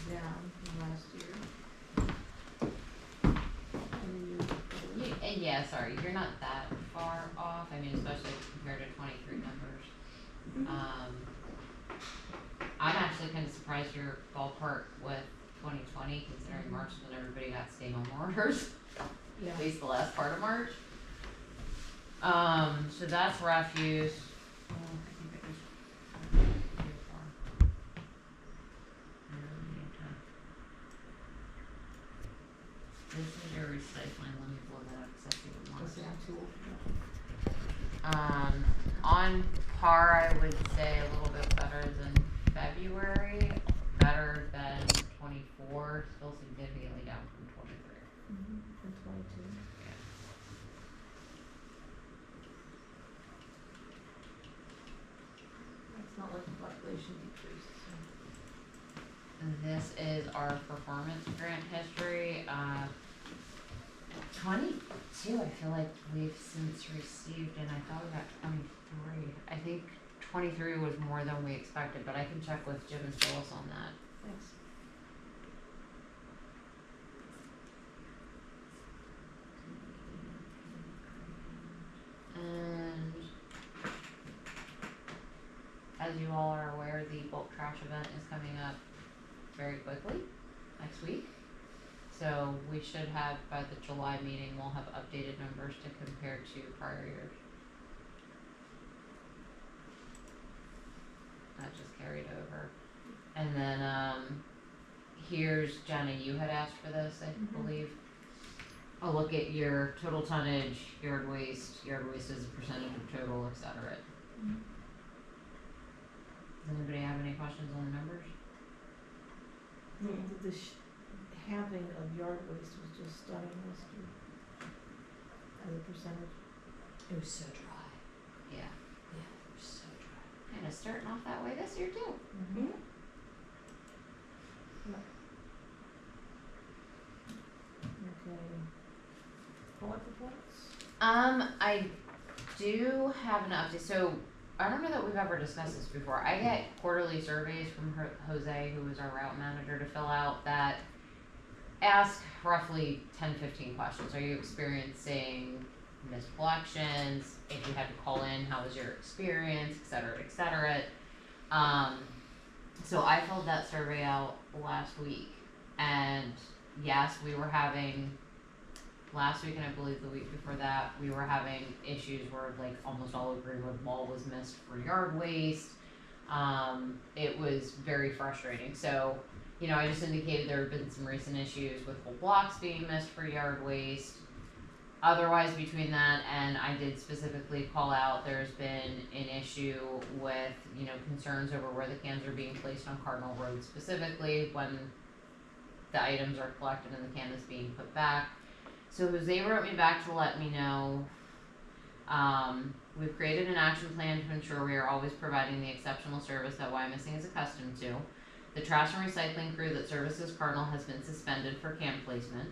down from last year. And the year before. And yeah, sorry, you're not that far off, I mean, especially compared to 23 numbers. I'm actually kind of surprised your ballpark with 2020, considering March is when everybody got stay-home orders, Yeah. at least the last part of March. So that's refuse. Oh, I think it was too far. I really need to- This is your recycling, let me blow that up, cause that's even more. Let's see, I'm too old for On par, I would say a little bit better than February, better than 24, still significantly down from 23. that. From 22. It's not like the population decreased, so. And this is our performance grant history. 22, I feel like we've since received, and I thought we got 23. I think 23 was more than we expected, but I can check with Jim and Phyllis on that. Thanks. And as you all are aware, the bulk trash event is coming up very quickly, next week. So we should have, by the July meeting, we'll have updated numbers to compare to prior years. That just carried over. And then, here's, Jenna, you had asked for this, I believe. A look at your total tonnage, yard waste as a percentage of total, et cetera. Does anybody have any questions on the numbers? The halving of yard waste was just stunning last year. As a percentage. It was so dry. Yeah. Yeah, it was so dry. Kinda starting off that way this year too. Mm-hmm. Okay. Bullet reports? I do have an update. So I don't know that we've ever discussed this before. I get quarterly surveys from Jose, who is our route manager, to fill out that ask roughly 10-15 questions. Are you experiencing missed collections? If you had to call in, how was your experience, et cetera, et cetera. So I filled that survey out last week, and yes, we were having last week, and I believe the week before that, we were having issues where like almost all of Greenwood Mall was missed for yard waste. It was very frustrating. So, you know, I just indicated there have been some recent issues with whole blocks being missed for yard waste. Otherwise, between that and I did specifically call out, there's been an issue with, you know, concerns over where the cans are being placed on Cardinal Road specifically when the items are collected and the can is being put back. So Jose wrote me back to let me know, we've created an action plan to ensure we are always providing the exceptional service that Wyomissing is accustomed to. The trash and recycling crew that services Cardinal has been suspended for can placement.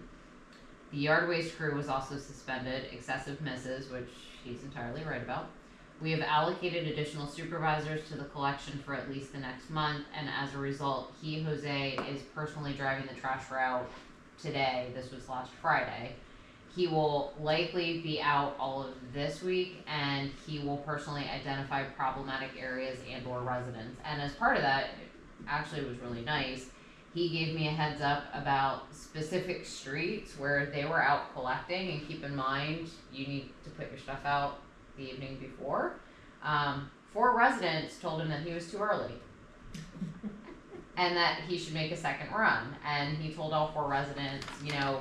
The yard waste crew was also suspended, excessive misses, which he's entirely right about. We have allocated additional supervisors to the collection for at least the next month, and as a result, Jose, is personally driving the trash route today. This was last Friday. He will likely be out all of this week, and he will personally identify problematic areas and or residents. And as part of that, actually it was really nice, he gave me a heads up about specific streets where they were out collecting, and keep in mind, you need to put your stuff out the evening before. 4 residents told him that he was too early and that he should make a second run. And he told all 4 residents, you know,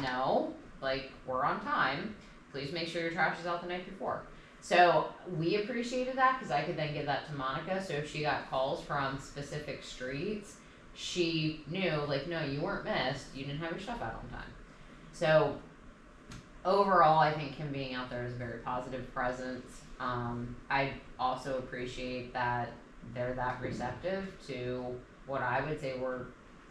no, like, we're on time. Please make sure your trash is out the night before. So we appreciated that because I could then give that to Monica. So if she got calls from specific streets, she knew, like, no, you weren't missed. You didn't have your stuff out on time. So overall, I think him being out there is a very positive presence. I also appreciate that they're that receptive to what I would say were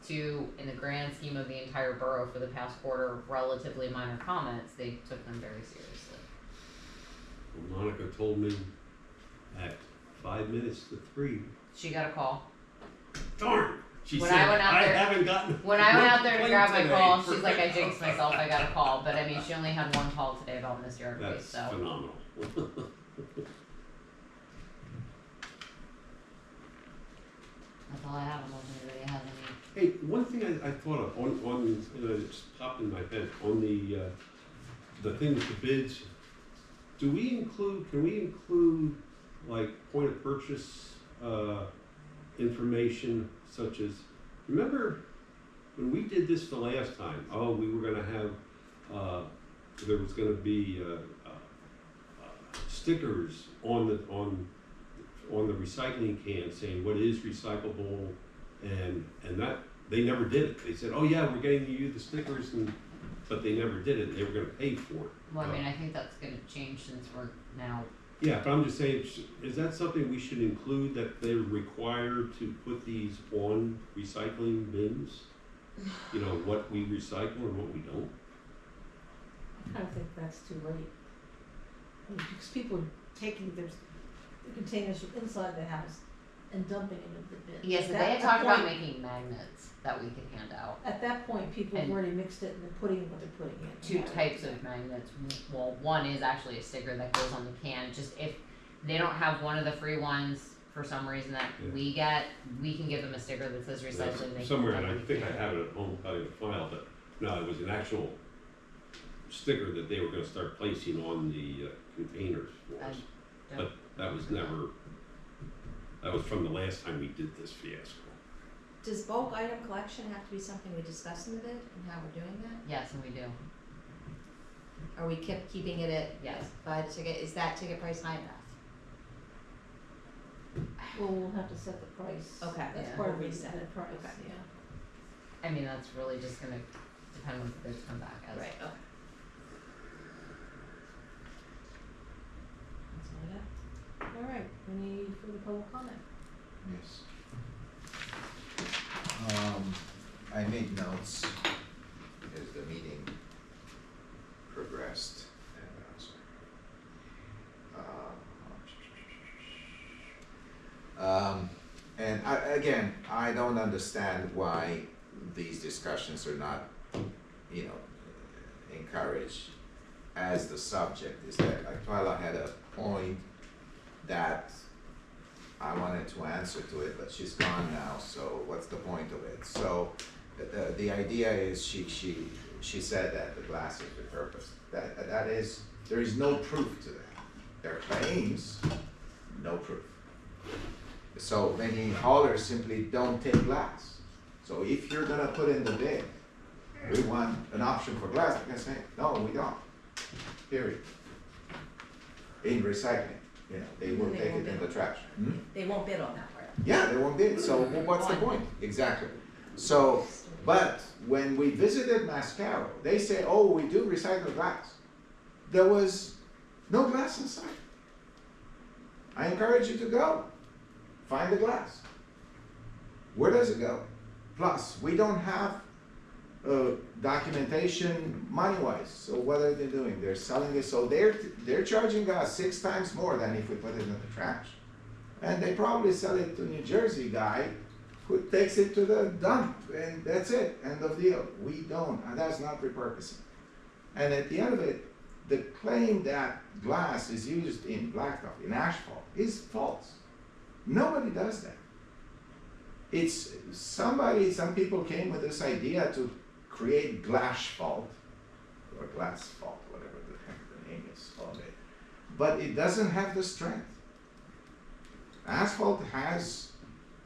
2, in the grand scheme of the entire borough for the past quarter, relatively minor comments. They took them very seriously. Well, Monica told me at 5 minutes to 3. She got a call. Darn! She When said, I went out I there- haven't gotten. When I went out there to one grab my complaint call, today." she's like, I jinxed myself, I got a call, but I mean, she only had one call today about missed yard That's waste, so. phenomenal. That's all I have, unless anybody has any. Hey, one thing I thought of, it just popped in my head, on the thing with the bids, can we include, like, point of purchase, information such as, remember when we did this the last time, we were gonna have, there was gonna be, stickers on the recycling can saying what is recyclable, and that, they never did it. They said, oh yeah, we're getting you the stickers, but they never did it, and they were gonna pay for it. Well, I mean, I think that's gonna change since we're now, Yeah, but I'm just saying, is that something we should include, that they're required to put these on recycling bins? You know, what we recycle and what we don't? I kinda think that's too late. I mean, because people are taking the containers from inside the house and dumping them in the bin. yes, but At they had that talked about point- making magnets that we could hand out. At that point, people have And- already mixed it and they're putting what they're putting in. Two types of magnets. Well, one is actually a sticker that goes on the can. Just if they don't have one of the free ones for some reason that Yeah. we get, we can give them a sticker that says recycling. They can Somewhere, have and I it. think I have it at home, probably in a file, but no, it was an actual sticker that they were gonna start placing on the containers for us. I But that was never, that was from the last time we did this fiasco. Does bulk item collection have to be something we discuss in the bid and how we're doing that? Yes, and we do. Are we keeping it at, Yes. by the ticket, is that ticket price high enough? Well, we'll have to set the price. Okay, That's yeah, part of we'll the reset it. price, Okay. yeah. I mean, that's really just gonna depend on what the bids come back as. Right, okay. That's all I got. All right, any further public comment? Yes. I made notes as the meeting progressed, and and again, I don't understand why these discussions are not, you know, encouraged as the subject is that, like, Twyla had a point that I wanted to answer to it, but she's gone now, so what's the point of it? So, the idea is she said that the glass is repurposed. That is, there is no proof to that. There are claims, no proof. So many haulers simply don't take glass. So if you're gonna put in the bid, we want an option for glass, they're gonna say, no, we don't, period. In recycling, you know, they will take it in the trash. Hmm? They won't bid on that part. Yeah, they won't bid, so what's the point? Exactly. So, but when we visited Mascaro, they say, oh, we do recycle glass. There was no glass inside. I encourage you to go, find the glass. Where does it go? Plus, we don't have documentation money-wise, so what are they doing? They're selling it, so they're charging us 6 times more than if we put it in the trash. And they probably sell it to New Jersey guy who takes it to the dump, and that's it, end of deal. We don't, and that's not repurposing. And at the end of it, the claim that glass is used in blacktop, in asphalt, is false. Nobody does that. It's some people came with this idea to create glassfault, or glass fault, whatever the heck the name is of it. But it doesn't have the strength. Asphalt has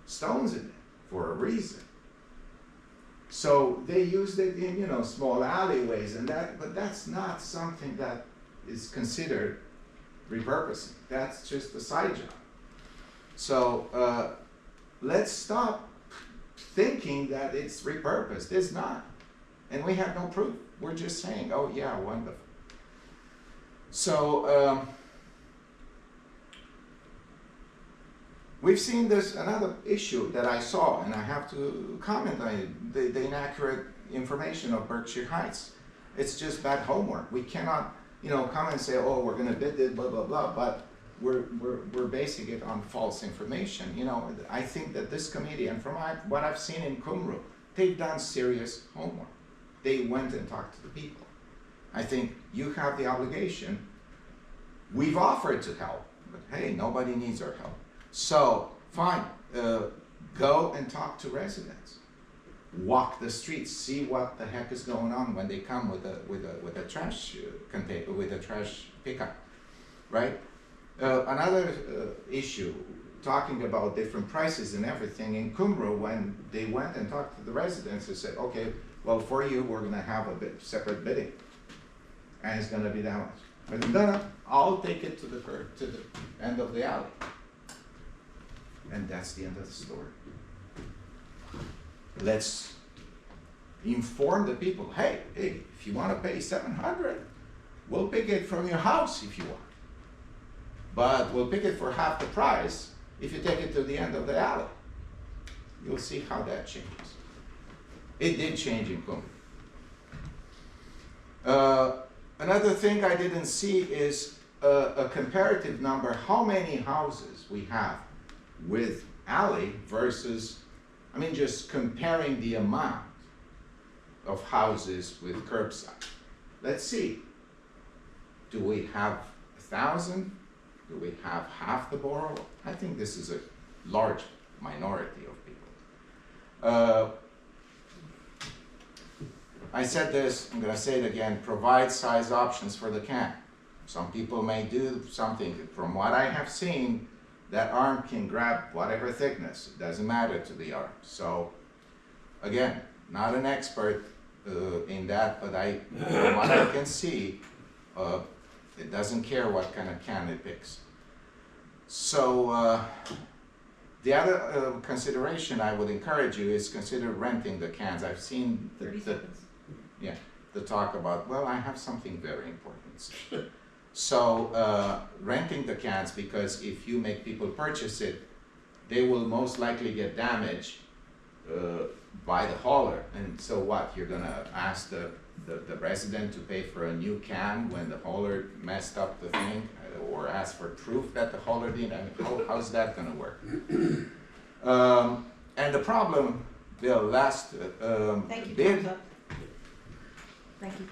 stones in it for a reason. So they used it in, you know, small alleyways and that, but that's not something that is considered repurposing. That's just a side job. So let's stop thinking that it's repurposed. It's not. And we have no proof. We're just saying, oh yeah, wonderful. So we've seen this, another issue that I saw, and I have to comment on it, the inaccurate information of Berkshire Heights. It's just bad homework. We cannot, you know, come and say, oh, we're gonna bid it, blah, blah, blah, but we're basing it on false information. You know, I think that this committee, and from what I've seen in Qumru, they've done serious homework. They went and talked to the people. I think you have the obligation. We've offered to help, but hey, nobody needs our help. So, fine, go and talk to residents. Walk the streets, see what the heck is going on when they come with a trash container, with a trash pickup, right? Another issue, talking about different prices and everything, in Qumru, when they went and talked to the residents, they said, okay, well, for you, we're gonna have a separate bidding, and it's gonna be that much. But no, I'll take it to the end of the alley. And that's the end of the story. Let's inform the people, hey, if you wanna pay $700, we'll pick it from your house if you want. But we'll pick it for half the price if you take it to the end of the alley. You'll see how that changes. It did change in Qumru. Another thing I didn't see is a comparative number, how many houses we have with alley versus, I mean, just comparing the amount of houses with curbside. Let's see. Do we have 1,000? Do we have half the borough? I think this is a large minority of people. I said this, I'm gonna say it again, provide size options for the can. Some people may do something. From what I have seen, that arm can grab whatever thickness. It doesn't matter to the arm. So, again, not an expert in that, but from what I can see, it doesn't care what kind of can it picks. So, the other consideration I would encourage you is consider renting the cans. I've seen 30 seconds. the talk about, well, I have something very important. So renting the cans, because if you make people purchase it, they will most likely get damaged by the hauler. And so what, you're gonna ask the resident to pay for a new can when the hauler messed up the thing, or ask for proof that the hauler did? I mean, how's that gonna work? And the problem, Bill, last Thank you, bid, time's up. Thank you.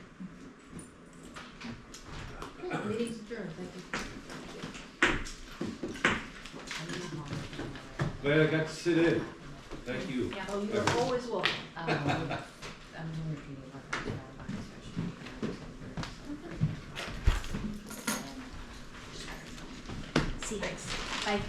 Meeting's adjourned, thank you. Glad I got to sit in. Thank you. Oh, you are always welcome. I'm wondering if you need one. See, bye.